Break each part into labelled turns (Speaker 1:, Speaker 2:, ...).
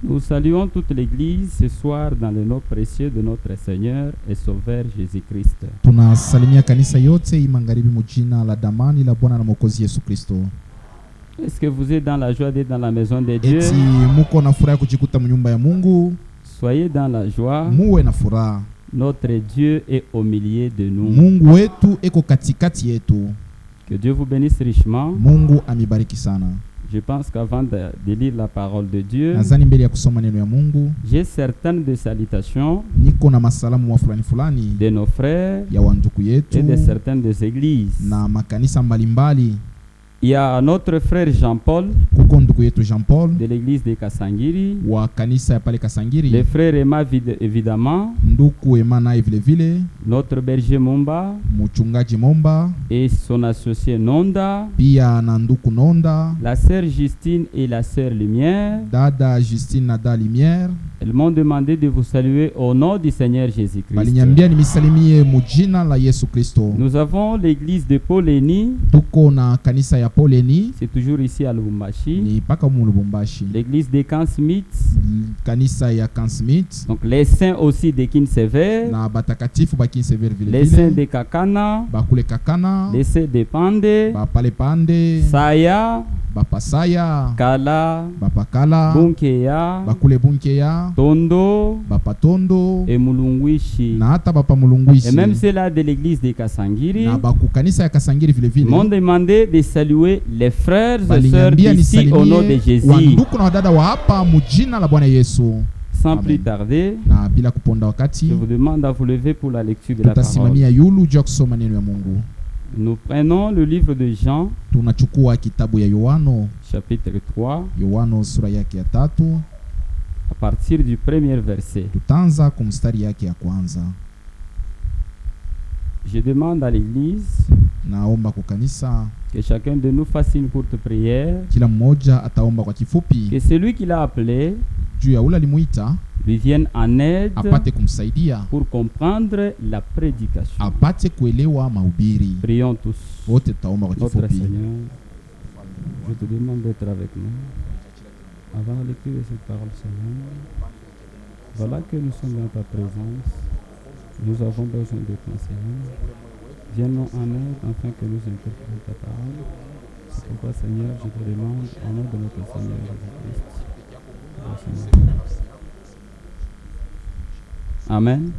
Speaker 1: Nous saluons toute l'Église ce soir dans le nom précieux de notre Seigneur et Sauveur Jésus-Christ.
Speaker 2: Tunasalimia kanisa yote hii magharibi mjina la damani la Bwana na Mwokozi Yesu Kristo.
Speaker 1: Est-ce que vous êtes dans la joie d'être dans la maison de Dieu?
Speaker 2: Eti muko na furaha kujikuta mnyumba ya Mungu?
Speaker 1: Soyez dans la joie.
Speaker 2: Muwe na furaha.
Speaker 1: Notre Dieu est au milieu de nous.
Speaker 2: Mungu wetu eko katikati yetu.
Speaker 1: Que Dieu vous bénisse richement.
Speaker 2: Mungu amibariki sana.
Speaker 1: Je pense qu'avant de lire la parole de Dieu,
Speaker 2: Nazani mbele ya kusoma neno ya Mungu,
Speaker 1: j'ai certaines de salutations
Speaker 2: niko na masalamu wa fulani
Speaker 1: de nos frères
Speaker 2: ya wanduku yetu
Speaker 1: et de certaines des églises.
Speaker 2: na makanisa mbalimbali.
Speaker 1: Il y a notre frère Jean-Paul
Speaker 2: Kuko ndugu yetu Jean-Paul
Speaker 1: de l'église de Kasangiri,
Speaker 2: wa kanisa ya pale Kasangiri,
Speaker 1: le frère Emma évidemment,
Speaker 2: nduku Emma naye vile vile,
Speaker 1: notre berger Momba
Speaker 2: mchungaji Momba,
Speaker 1: et son associé Nonda,
Speaker 2: pia na nduku Nonda,
Speaker 1: la sœur Justine et la sœur Lumière.
Speaker 2: dada Justine na dada Lumière.
Speaker 1: Elles m'ont demandé de vous saluer au nom du Seigneur Jésus-Christ.
Speaker 2: Baliniambia nimisalimie mujina la Yesu Kristo.
Speaker 1: Nous avons l'église de Poleni,
Speaker 2: Tuko na kanisa ya Poleni,
Speaker 1: c'est toujours ici à Lubumbashi.
Speaker 2: ni paka mu Lubumbashi.
Speaker 1: L'église de Can Smith,
Speaker 2: Kanisa ya Can Smith,
Speaker 1: donc les saints aussi de Kinsever,
Speaker 2: na batakatifu ba Kinsever vile
Speaker 1: les saints
Speaker 2: vile,
Speaker 1: de Kakana,
Speaker 2: bakule Kakana,
Speaker 1: les saints de Pande,
Speaker 2: bapale Pande,
Speaker 1: Saya,
Speaker 2: bapasaya,
Speaker 1: Kala,
Speaker 2: bapakala,
Speaker 1: Bunkeya,
Speaker 2: bakule Bunkeya,
Speaker 1: Tondo
Speaker 2: bapatondo,
Speaker 1: et Mulungwishi.
Speaker 2: na hata bapa Mulungwishi.
Speaker 1: Et même ceux-là de l'église de Kasangiri
Speaker 2: Na baku kanisa ya Kasangiri vile vile
Speaker 1: m'ont demandé de saluer les frères et sœurs
Speaker 2: baliniambia
Speaker 1: d'ici au nom de
Speaker 2: nisalimie
Speaker 1: Jésus.
Speaker 2: wanduku na wadada wa hapa mujina la Bwana Yesu.
Speaker 1: Sans
Speaker 2: Amen.
Speaker 1: plus tarder,
Speaker 2: Na bila kuponda
Speaker 1: je
Speaker 2: wakati,
Speaker 1: vous demande à vous lever pour la lecture de la parole.
Speaker 2: tutasimamia yulu juu ya kusoma neno ya Mungu.
Speaker 1: Nous prenons le livre de Jean,
Speaker 2: Tunachukua kitabu ya Yohano,
Speaker 1: chapitre 3,
Speaker 2: Yohano sura yake ya 3,
Speaker 1: à partir du premier verset.
Speaker 2: tutaanza kumstari yake ya kwanza.
Speaker 1: Je demande à l'Église
Speaker 2: Naomba kwa kanisa,
Speaker 1: que chacun de nous fasse une courte prière,
Speaker 2: kila mmoja ataomba kwa kifupi
Speaker 1: que celui qui l'a appelé
Speaker 2: juu ya ule alimuita
Speaker 1: lui vienne en aide
Speaker 2: apate kumsaidia,
Speaker 1: pour comprendre la prédication.
Speaker 2: apate kuelewa mahubiri.
Speaker 1: Prions tous.
Speaker 2: Wote tutaomba kwa
Speaker 1: Notre
Speaker 2: kifupi.
Speaker 1: Seigneur, je te demande d'être avec nous. Avant la lecture de cette parole, Seigneur, voilà que nous sommes dans ta présence. Nous avons besoin de ton Seigneur. Viens-nous en aide afin que nous interprétions ta parole. C'est pourquoi, Seigneur, je te demande au nom de notre Seigneur Jésus-Christ. Amen.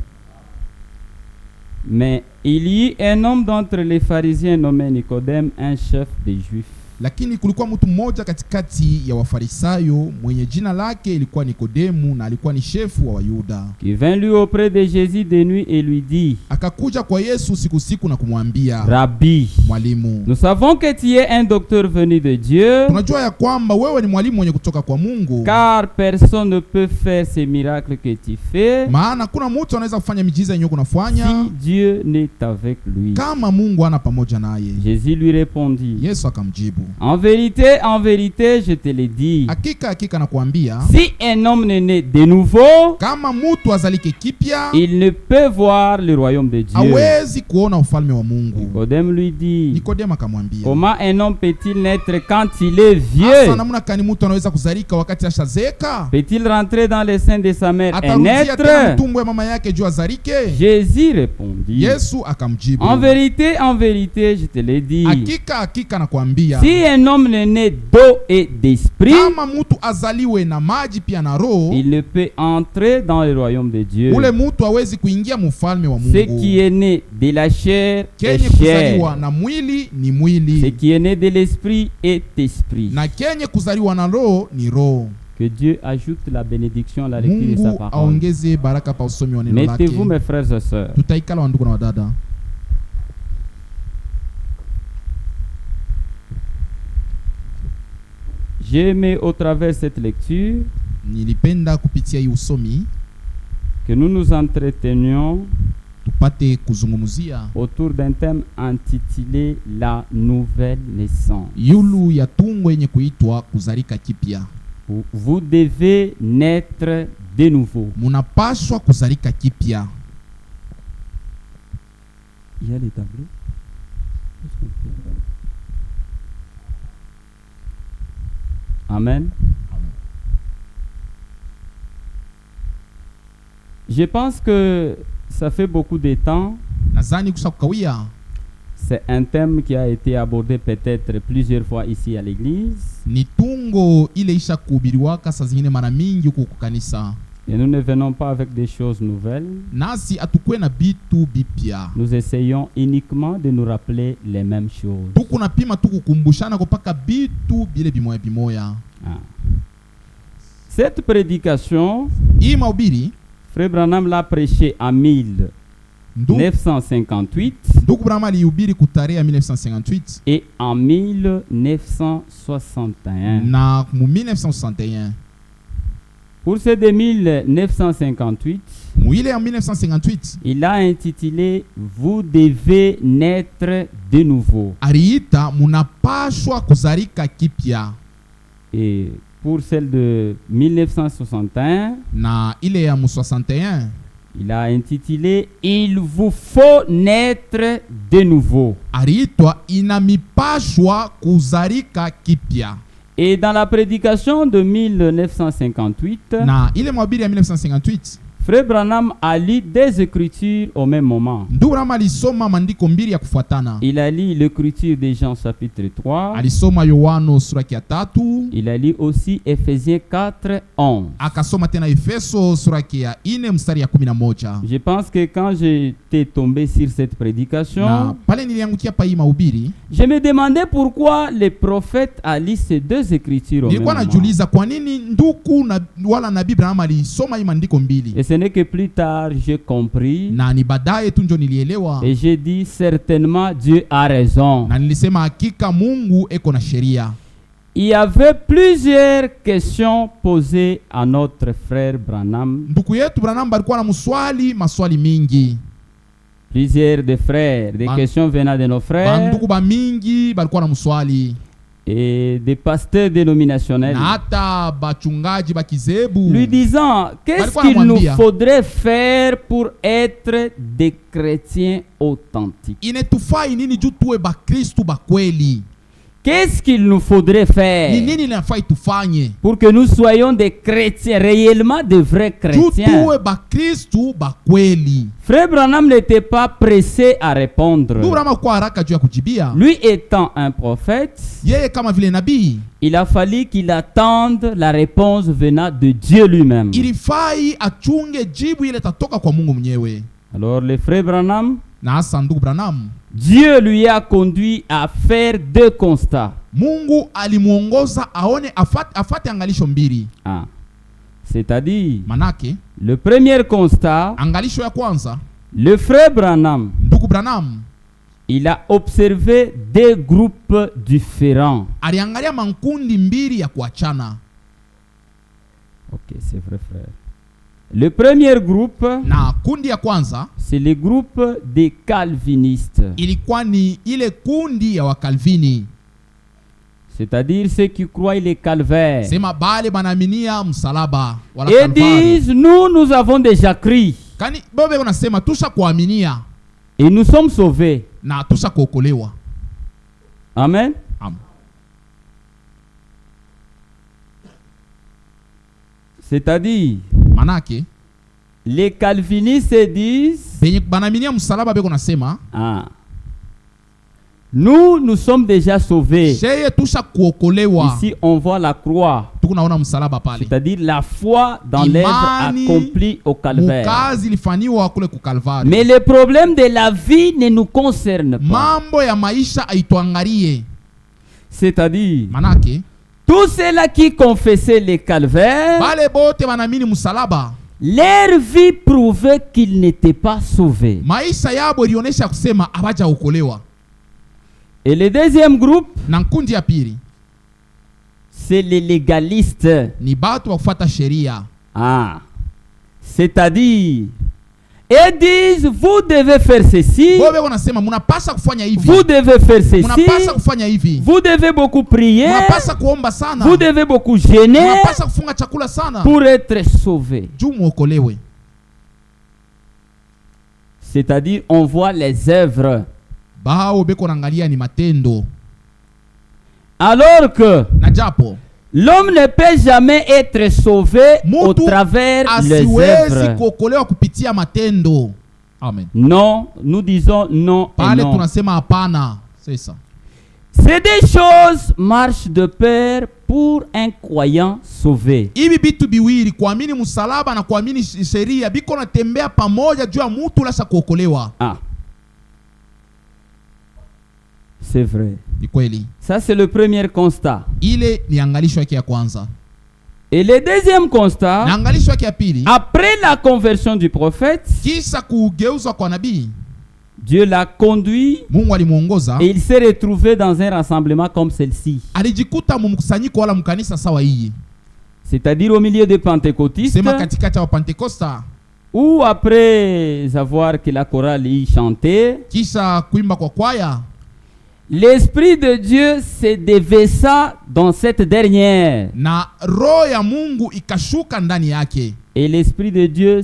Speaker 1: Mais il y eut un homme d'entre les pharisiens nommé Nicodème, un chef des Juifs.
Speaker 2: Lakini kulikuwa mtu mmoja katikati ya Wafarisayo mwenye jina lake ilikuwa Nikodemu, na alikuwa ni shefu wa Wayuda.
Speaker 1: Qui vint lui auprès de Jésus de nuit et lui dit:
Speaker 2: Akakuja kwa Yesu siku na kumwambia,
Speaker 1: Rabbi,
Speaker 2: mwalimu,
Speaker 1: nous savons que tu es un docteur venu de Dieu,
Speaker 2: tunajua ya kwamba wewe ni mwalimu mwenye kutoka kwa Mungu,
Speaker 1: car personne ne peut faire ces miracles que tu fais
Speaker 2: maana kuna mtu anaweza kufanya miujiza yenyewe kunafanya
Speaker 1: si Dieu n'est avec lui.
Speaker 2: kama Mungu ana pamoja naye.
Speaker 1: Jésus lui répondit:
Speaker 2: Yesu akamjibu,
Speaker 1: en vérité, je te le dis,
Speaker 2: hakika nakuambia,
Speaker 1: si un homme n'est né de nouveau,
Speaker 2: kama mtu azalike kipya
Speaker 1: il ne peut voir le royaume de Dieu.
Speaker 2: hawezi kuona ufalme wa Mungu.
Speaker 1: Nicodème lui dit:
Speaker 2: Nikodema akamwambia,
Speaker 1: comment un homme peut-il naître quand il est
Speaker 2: asa
Speaker 1: vieux?
Speaker 2: namna kani mtu anaweza kuzalika wakati ashazeka?
Speaker 1: Peut-il rentrer dans le sein de sa mère et
Speaker 2: Atarudia tena
Speaker 1: naître?
Speaker 2: mtumbo ya mama yake juu azalike?
Speaker 1: Jésus répondit:
Speaker 2: Yesu akamjibu,
Speaker 1: en vérité, je te le dis,
Speaker 2: hakika nakwambia,
Speaker 1: si un homme n'est né d'eau et d'esprit,
Speaker 2: kama mtu azaliwe na maji pia na roho,
Speaker 1: il ne peut entrer dans le royaume de Dieu.
Speaker 2: ule mtu hawezi kuingia mufalme wa
Speaker 1: Ce
Speaker 2: Mungu.
Speaker 1: qui est né de la chair
Speaker 2: Kenye
Speaker 1: est chair,
Speaker 2: kuzaliwa na mwili ni
Speaker 1: ce
Speaker 2: mwili,
Speaker 1: qui est né de l'esprit est esprit.
Speaker 2: na kenye kuzaliwa na roho ni roho.
Speaker 1: Que Dieu ajoute la bénédiction à la lecture de sa
Speaker 2: Mungu
Speaker 1: parole.
Speaker 2: aongeze baraka pa usomi wa neno lake.
Speaker 1: Mettez-vous, mes frères et sœurs.
Speaker 2: Tutaikala wandugu na wadada.
Speaker 1: J'aimais au travers cette lecture
Speaker 2: Nilipenda kupitia hii usomi
Speaker 1: que nous nous entretenions
Speaker 2: tupate kuzungumzia
Speaker 1: autour d'un thème intitulé La nouvelle naissance.
Speaker 2: yulu ya tungo yenye kuitwa kuzalika kipya.
Speaker 1: Vous devez naître de nouveau.
Speaker 2: Munapaswa kuzalika kipya.
Speaker 1: Il y a les tableaux. Amen. Je pense que ça fait beaucoup de temps.
Speaker 2: Nadhani kusha kukawia
Speaker 1: C'est un thème qui a été abordé peut-être plusieurs fois ici à l'église.
Speaker 2: ni tungo ile isha kuhubiriwaka saa zingine mara mingi huko kukanisa.
Speaker 1: Et nous ne venons pas avec des choses nouvelles.
Speaker 2: Nasi atukwe na bitu bipya.
Speaker 1: Nous essayons uniquement de nous rappeler les mêmes choses.
Speaker 2: Tuku napima tukukumbushana kupaka bitu bile bimoya bimoya.
Speaker 1: Cette prédication,
Speaker 2: Hii mahubiri
Speaker 1: Frère Branham l'a prêché en 1958
Speaker 2: ndugu Branham alihubiri kutarehe ya 1958
Speaker 1: et en 1961.
Speaker 2: na mu 1961.
Speaker 1: Pour ce de 1958,
Speaker 2: Mu ile ya 1958
Speaker 1: il a intitulé Vous devez naître de nouveau.
Speaker 2: aliita munapashwa kuzarika kipya,
Speaker 1: Et pour celle de 1961,
Speaker 2: na ile ya mu 61
Speaker 1: il a intitulé Il vous faut naître de nouveau.
Speaker 2: aliitwa inamipashwa kuzarika kipya.
Speaker 1: Et dans la prédication de 1958,
Speaker 2: Na ile mahubiri ya 1958
Speaker 1: Frère Branham a lu des écritures au même moment.
Speaker 2: ndugu Branham alisoma maandiko mbili ya kufuatana.
Speaker 1: Il a lu l'écriture de Jean chapitre 3.
Speaker 2: Alisoma Yohano sura ya 3,
Speaker 1: Il a lu aussi Ephésiens 4, 11.
Speaker 2: akasoma tena Efeso sura ya 4 mstari ya 11.
Speaker 1: Je pense que quand j'étais tombé sur cette prédication,
Speaker 2: Na pale niliangukia pa hii mahubiri,
Speaker 1: je me demandais pourquoi le prophète a lu ces deux écritures au même
Speaker 2: nilikuwa
Speaker 1: moment.
Speaker 2: najiuliza kwa nini nduku na wala nabii Branham alisoma hii maandiko mbili.
Speaker 1: Et ce n'est que plus tard j'ai compris
Speaker 2: Na ni baadaye tu ndio nilielewa,
Speaker 1: et j'ai dit certainement Dieu a raison.
Speaker 2: na nilisema hakika Mungu eko na sheria.
Speaker 1: Il y avait plusieurs questions posées à notre frère Branham.
Speaker 2: Ndugu yetu Branham alikuwa na maswali mingi.
Speaker 1: Plusieurs de frères, des questions venant de nos frères
Speaker 2: Banduku ba mingi balikuwa na muswali,
Speaker 1: et des pasteurs dénominationnels,
Speaker 2: na hata bachungaji ba kizebu
Speaker 1: lui disant qu'est-ce
Speaker 2: Balikuwa
Speaker 1: qu'il nous
Speaker 2: anamwambia,
Speaker 1: faudrait faire pour être des chrétiens authentiques.
Speaker 2: inetufai nini juu tuwe bakristu bakweli?
Speaker 1: Qu'est-ce qu'il nous faudrait
Speaker 2: Ni
Speaker 1: faire
Speaker 2: nini linafai tufanye
Speaker 1: pour que nous soyons des chrétiens, réellement de vrais
Speaker 2: juu
Speaker 1: chrétiens?
Speaker 2: tuwe bakristu bakweli?
Speaker 1: Frère Branham n'était pas pressé à répondre.
Speaker 2: Ndugu Branham kwa haraka juu ya kujibia.
Speaker 1: Lui étant un prophète,
Speaker 2: Yeye kama vile nabii
Speaker 1: il a fallu qu'il attende la réponse venant de Dieu lui-même.
Speaker 2: ilifai achunge jibu ile tatoka kwa Mungu mwenyewe.
Speaker 1: Alors le frère Branham,
Speaker 2: Na hasa ndugu Branham,
Speaker 1: Dieu lui a conduit à faire deux constats.
Speaker 2: Mungu alimuongoza aone afate angalisho mbili.
Speaker 1: C'est-à-dire,
Speaker 2: Manake
Speaker 1: le premier constat,
Speaker 2: angalisho ya kwanza,
Speaker 1: le frère Branham,
Speaker 2: ndugu Branham
Speaker 1: il a observé deux groupes différents.
Speaker 2: aliangalia mankundi mbili ya kuachana.
Speaker 1: Ok, c'est vrai frère. Le premier groupe,
Speaker 2: Na kundi ya kwanza
Speaker 1: c'est le groupe des calvinistes.
Speaker 2: ilikuwa ni ile kundi ya Wakalvini,
Speaker 1: C'est-à-dire ceux qui croient les calvaires.
Speaker 2: sema bale banaminia msalaba wala
Speaker 1: Et
Speaker 2: Kalvari.
Speaker 1: disent, nous avons déjà crié
Speaker 2: Kani bobe unasema tusha kuaminia
Speaker 1: et nous sommes sauvés.
Speaker 2: na tusha kuokolewa.
Speaker 1: Amen.
Speaker 2: Amen.
Speaker 1: C'est-à-dire,
Speaker 2: Manake
Speaker 1: les calvinistes disent,
Speaker 2: benye banaminia msalaba beko nasema
Speaker 1: nous sommes déjà sauvés.
Speaker 2: sheye tusha kuokolewa.
Speaker 1: Ici, on voit la croix,
Speaker 2: Tukunaona msalaba pale,
Speaker 1: c'est-à-dire la foi dans l'œuvre
Speaker 2: Imani
Speaker 1: accomplie au calvaire.
Speaker 2: mukazi ilifanywa kule ku Kalvari.
Speaker 1: Mais les problèmes de la vie ne nous concernent pas.
Speaker 2: Mambo ya maisha aituangalie.
Speaker 1: C'est-à-dire,
Speaker 2: Manake
Speaker 1: tous ceux-là qui confessaient les calvaires,
Speaker 2: bale bote banamini msalaba,
Speaker 1: leur vie prouvait qu'ils n'étaient pas sauvés.
Speaker 2: maisha yabo ilionesha kusema abaja okolewa.
Speaker 1: Et le deuxième groupe,
Speaker 2: Na nkundi ya pili
Speaker 1: c'est les légalistes.
Speaker 2: ni batu wa kufuata sheria,
Speaker 1: C'est-à-dire, ils disent, vous devez faire ceci,
Speaker 2: bobe wanasema munapasa kufanya hivi,
Speaker 1: vous devez faire ceci,
Speaker 2: munapasa kufanya hivi,
Speaker 1: vous devez beaucoup prier,
Speaker 2: munapasa kuomba sana,
Speaker 1: vous devez beaucoup jeûner
Speaker 2: munapasa kufunga chakula sana
Speaker 1: pour être sauvé.
Speaker 2: juu muokolewe.
Speaker 1: C'est-à-dire, on voit les œuvres.
Speaker 2: Bao beko naangalia ni matendo,
Speaker 1: Alors que
Speaker 2: na japo
Speaker 1: L'homme ne peut jamais être sauvé au
Speaker 2: Mutu
Speaker 1: travers les
Speaker 2: asiwezi
Speaker 1: œuvres.
Speaker 2: kuokolewa kupitia matendo. Amen.
Speaker 1: Non, nous disons non et
Speaker 2: Pale
Speaker 1: non.
Speaker 2: tunasema hapana. C'est ça.
Speaker 1: Ces deux choses marchent de pair pour un croyant sauvé.
Speaker 2: Hivi vitu biwili, kuamini msalaba na kuamini sheria, biko natembea pamoja juu ya mtu lasha kuokolewa.
Speaker 1: Ah. C'est vrai.
Speaker 2: Ni kweli.
Speaker 1: Ça, c'est le premier constat.
Speaker 2: Ile ni angalisho yake ya kwanza.
Speaker 1: Et le deuxième constat,
Speaker 2: Na angalisho yake ya pili,
Speaker 1: après la conversion du prophète,
Speaker 2: kisha kugeuzwa kwa nabii,
Speaker 1: Dieu l'a conduit
Speaker 2: Mungu alimuongoza,
Speaker 1: et il s'est retrouvé dans un rassemblement comme celle-ci.
Speaker 2: alijikuta mumkusanyiko wala mkanisa sawa hii.
Speaker 1: C'est-à-dire au milieu des pentecôtistes,
Speaker 2: Sema katikati ya Pentekosta,
Speaker 1: où après avoir que la chorale y chantait,
Speaker 2: kisha kuimba kwa kwaya,
Speaker 1: l'Esprit de Dieu se déversa dans cette dernière.
Speaker 2: na roho ya Mungu ikashuka ndani yake,
Speaker 1: Et l'Esprit de Dieu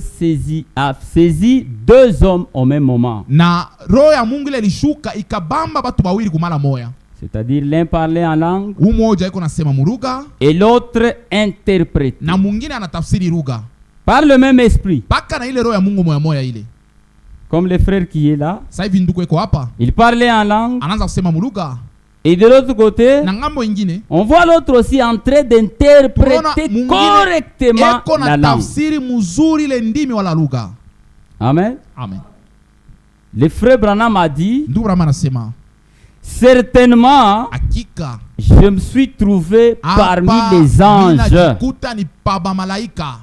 Speaker 1: a saisi deux hommes au même moment.
Speaker 2: na roho ya Mungu ile ilishuka ikabamba batu bawili kumala moya.
Speaker 1: C'est-à-dire l'un parlait en langue
Speaker 2: Umoja iko nasema muruga
Speaker 1: et l'autre interprétait.
Speaker 2: na mwingine anatafsiri lugha,
Speaker 1: Par le même esprit.
Speaker 2: paka na ile roho ya Mungu moya moya ile.
Speaker 1: Comme le frère qui est là.
Speaker 2: Sasa hivi ndugu eko hapa
Speaker 1: Il parlait en langue.
Speaker 2: anaanza kusema muruga,
Speaker 1: Et de l'autre côté,
Speaker 2: na ngambo ingine
Speaker 1: on voit l'autre aussi en train d'interpréter correctement
Speaker 2: eko
Speaker 1: la
Speaker 2: na
Speaker 1: langue.
Speaker 2: tafsiri mzuri ile ndimi wala lugha.
Speaker 1: Amen.
Speaker 2: Amen.
Speaker 1: Le frère Branham a dit,
Speaker 2: Ndugu Branham anasema
Speaker 1: certainement,
Speaker 2: hakika
Speaker 1: je me suis trouvé parmi les anges.
Speaker 2: ninajikuta ni paba malaika.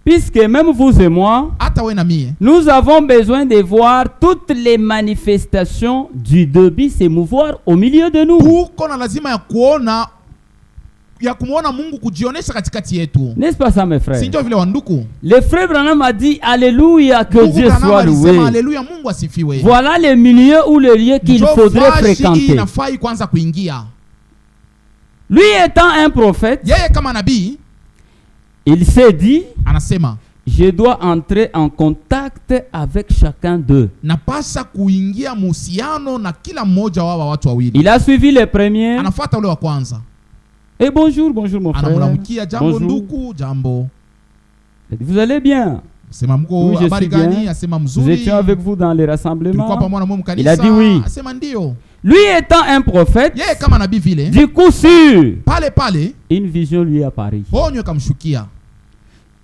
Speaker 1: Puisque même vous et moi,
Speaker 2: Hata we na mie
Speaker 1: nous avons besoin de voir toutes les manifestations du début se mouvoir au milieu de nous.
Speaker 2: tuko na lazima ya kumuona Mungu kujionesha katikati yetu.
Speaker 1: N'est-ce pas ça, mes frères?
Speaker 2: Si ndio vile wanduku?
Speaker 1: Le frère Branham a dit Alléluia, que Dieu soit loué.
Speaker 2: Haleluya, Mungu asifiwe.
Speaker 1: Voilà le milieu ou le lieu qu'il faudrait fréquenter.
Speaker 2: Inafai kwanza kuingia.
Speaker 1: Lui étant un prophète,
Speaker 2: Yeye kama nabii
Speaker 1: il s'est dit,
Speaker 2: anasema
Speaker 1: je dois entrer en contact avec chacun d'eux.
Speaker 2: napasha kuingia muhusiano na kila mmoja wa watu wawili.
Speaker 1: Il a suivi les premiers.
Speaker 2: Anafuata ule wa kwanza.
Speaker 1: Et bonjour, bonjour mon frère.
Speaker 2: Anamlamukia, jambo
Speaker 1: Bonjour.
Speaker 2: nduku, jambo.
Speaker 1: Vous allez bien?
Speaker 2: Sema mko
Speaker 1: Oui, je
Speaker 2: habari
Speaker 1: suis bien.
Speaker 2: gani? Asema
Speaker 1: Nous
Speaker 2: mzuri.
Speaker 1: étions avec vous dans les
Speaker 2: Tulikuwa
Speaker 1: rassemblements.
Speaker 2: pamoja na mwe
Speaker 1: Il a dit
Speaker 2: mkanisa.
Speaker 1: oui.
Speaker 2: Asema ndio.
Speaker 1: Lui étant un prophète,
Speaker 2: Yeye kama nabii vile,
Speaker 1: du coup sûr,
Speaker 2: pale pale
Speaker 1: une vision lui apparut.
Speaker 2: onyo kamshukia.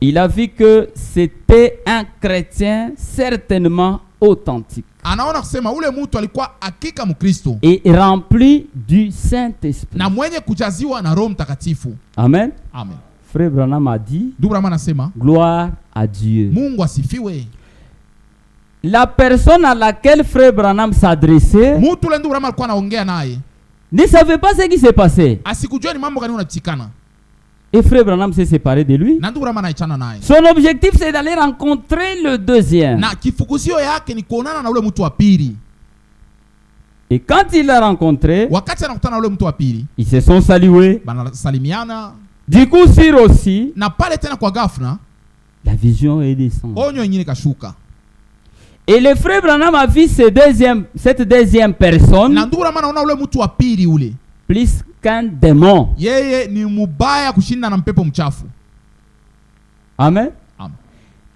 Speaker 1: Il a vu que c'était un chrétien certainement authentique
Speaker 2: Anaona kusema ule mtu alikuwa hakika Mkristo
Speaker 1: et rempli du Saint-Esprit.
Speaker 2: na mwenye kujaziwa na Roho Mtakatifu.
Speaker 1: Amen.
Speaker 2: Amen.
Speaker 1: Frère Branham a dit,
Speaker 2: Ndugu Branham anasema
Speaker 1: gloire à Dieu.
Speaker 2: Mungu asifiwe.
Speaker 1: La personne à laquelle Frère Branham s'adressait
Speaker 2: Mtu ule ndugu Branham alikuwa anaongea naye,
Speaker 1: ne savait pas ce qui s'est passé.
Speaker 2: asikujua ni mambo gani unatikana.
Speaker 1: Et Frère Branham s'est séparé de lui.
Speaker 2: Na ndugu Branham anaichana naye.
Speaker 1: Son objectif, c'est d'aller rencontrer le deuxième.
Speaker 2: Na kifukuzio yake ni kuonana na ule mtu wa pili.
Speaker 1: Et quand il l'a rencontré,
Speaker 2: Wakati anakutana na ule mtu wa pili,
Speaker 1: ils se sont salués.
Speaker 2: banasalimiana,
Speaker 1: Du coup, sur aussi,
Speaker 2: na pale tena kwa ghafla
Speaker 1: la vision est descendue.
Speaker 2: onyo nyingine kashuka.
Speaker 1: Et le frère Branham a vu cette deuxième personne
Speaker 2: Na ndugu Branham anaona ule mtu wa pili ule,
Speaker 1: plus qu'un démon.
Speaker 2: yeye ni mubaya kushinda na mpepo mchafu.
Speaker 1: Amen.
Speaker 2: Amen.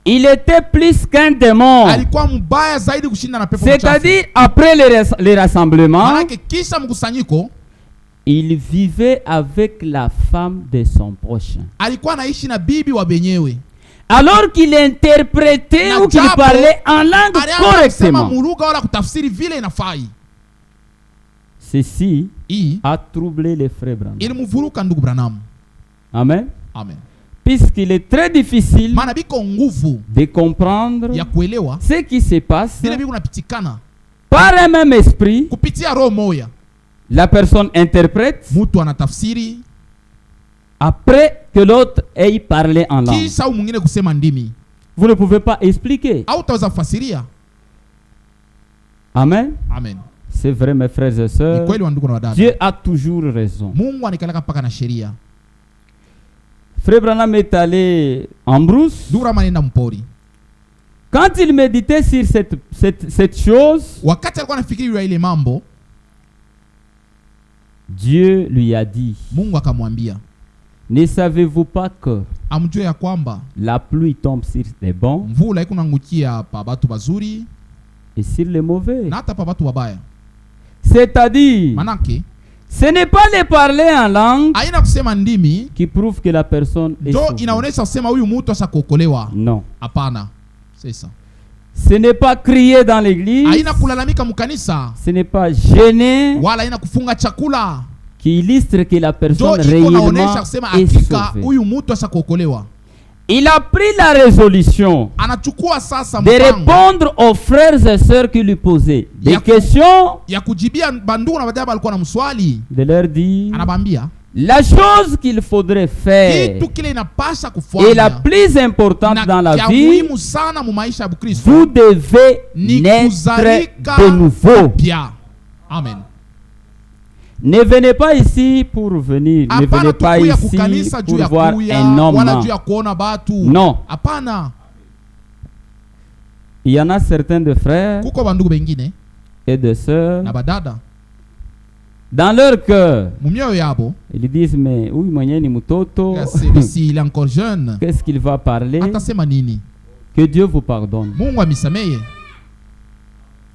Speaker 1: Il était plus qu'un démon.
Speaker 2: Alikuwa mbaya zaidi kushinda na pepo mchafu.
Speaker 1: C'est-à-dire, après les rassemblements,
Speaker 2: Manake kisha mkusanyiko
Speaker 1: il vivait avec la femme de son prochain.
Speaker 2: alikuwa anaishi na bibi wa benyewe.
Speaker 1: Alors qu'il interprétait
Speaker 2: Na
Speaker 1: ou qu'il
Speaker 2: japo,
Speaker 1: parlait en langue
Speaker 2: alianza kusema
Speaker 1: correctement.
Speaker 2: muruga wala kutafsiri vile inafai.
Speaker 1: Ceci
Speaker 2: Hii
Speaker 1: a troublé les frères Branham.
Speaker 2: ilimvuruka ndugu Branham.
Speaker 1: Amen.
Speaker 2: Amen.
Speaker 1: Puisqu'il est très difficile
Speaker 2: Maana biko nguvu
Speaker 1: de comprendre
Speaker 2: ya kuelewa
Speaker 1: ce qui se passe
Speaker 2: vile biko napitikana
Speaker 1: par un même esprit.
Speaker 2: kupitia roho moya.
Speaker 1: La personne interprète
Speaker 2: Mtu anatafsiri
Speaker 1: après que l'autre ait parlé en langue.
Speaker 2: kisha au mwingine kusema ndimi.
Speaker 1: Vous ne pouvez pas expliquer.
Speaker 2: Au utaweza kufasiria.
Speaker 1: Amen.
Speaker 2: Amen.
Speaker 1: C'est vrai, mes frères et
Speaker 2: Ni
Speaker 1: sœurs.
Speaker 2: kweli wa ndugu na wadada.
Speaker 1: Dieu a toujours raison.
Speaker 2: Mungu anikalaka paka na sheria.
Speaker 1: Frère Branham est allé en brousse.
Speaker 2: Ndugu Branham anaenda mpori.
Speaker 1: Quand il méditait sur cette chose,
Speaker 2: Wakati alikuwa anafikiri ile mambo,
Speaker 1: Dieu lui a dit,
Speaker 2: Mungu akamwambia,
Speaker 1: Ne savez-vous pas que
Speaker 2: Amjue ya kwamba
Speaker 1: la pluie tombe sur les bons
Speaker 2: mvula iko nangukia pa batu bazuri
Speaker 1: et sur les mauvais?
Speaker 2: na hata pa batu wabaya.
Speaker 1: C'est-à-dire,
Speaker 2: Manake
Speaker 1: ce n'est pas les parler en langue
Speaker 2: aina kusema ndimi
Speaker 1: qui prouve que la personne est
Speaker 2: ndio
Speaker 1: sauvée.
Speaker 2: inaonesha kusema huyu mtu ashakuokolewa.
Speaker 1: Non.
Speaker 2: Hapana. Sasa
Speaker 1: Ce n'est pas crier dans l'église.
Speaker 2: aina kulalamika mkanisa
Speaker 1: Ce n'est pas gêner
Speaker 2: wala aina kufunga chakula
Speaker 1: qui illustre que la personne
Speaker 2: ndio iko naonesha
Speaker 1: réellement
Speaker 2: kusema
Speaker 1: est
Speaker 2: hakika
Speaker 1: sauvée.
Speaker 2: huyu mtu ashakuokolewa.
Speaker 1: Il a pris la résolution
Speaker 2: Anachukua sasa
Speaker 1: de
Speaker 2: mpango
Speaker 1: répondre aux frères et sœurs qui lui posaient des
Speaker 2: Ya ku-
Speaker 1: questions,
Speaker 2: ya kujibia bandugu na badaba alikuwa na mswali,
Speaker 1: de leur dire
Speaker 2: anabambia
Speaker 1: la chose qu'il faudrait faire
Speaker 2: kitu kile inapasha
Speaker 1: et la
Speaker 2: kufanya
Speaker 1: plus importante dans la
Speaker 2: ya
Speaker 1: vie,
Speaker 2: muhimu sana mu maisha ya Bukristo
Speaker 1: vous devez
Speaker 2: ni
Speaker 1: naître
Speaker 2: kuzalika
Speaker 1: de nouveau.
Speaker 2: upya. Amen.
Speaker 1: Ne venez pas ici pour venir, ne
Speaker 2: Hapana
Speaker 1: venez pas
Speaker 2: tukuya
Speaker 1: ici
Speaker 2: kukanisa juu
Speaker 1: pour
Speaker 2: ya
Speaker 1: voir
Speaker 2: kuya
Speaker 1: un
Speaker 2: wala
Speaker 1: homme.
Speaker 2: juu ya kuona batu.
Speaker 1: Non.
Speaker 2: Hapana.
Speaker 1: Il y en a certains de frères
Speaker 2: Kuko bandugu bengine
Speaker 1: et de sœurs,
Speaker 2: na badada
Speaker 1: dans leur cœur,
Speaker 2: mumioyo yabo
Speaker 1: ils disent mais oui, mwenye ni mtoto,
Speaker 2: si il est encore jeune
Speaker 1: qu'est-ce qu'il va parler?
Speaker 2: atasema nini?
Speaker 1: Que Dieu vous pardonne.
Speaker 2: Mungu amisameye.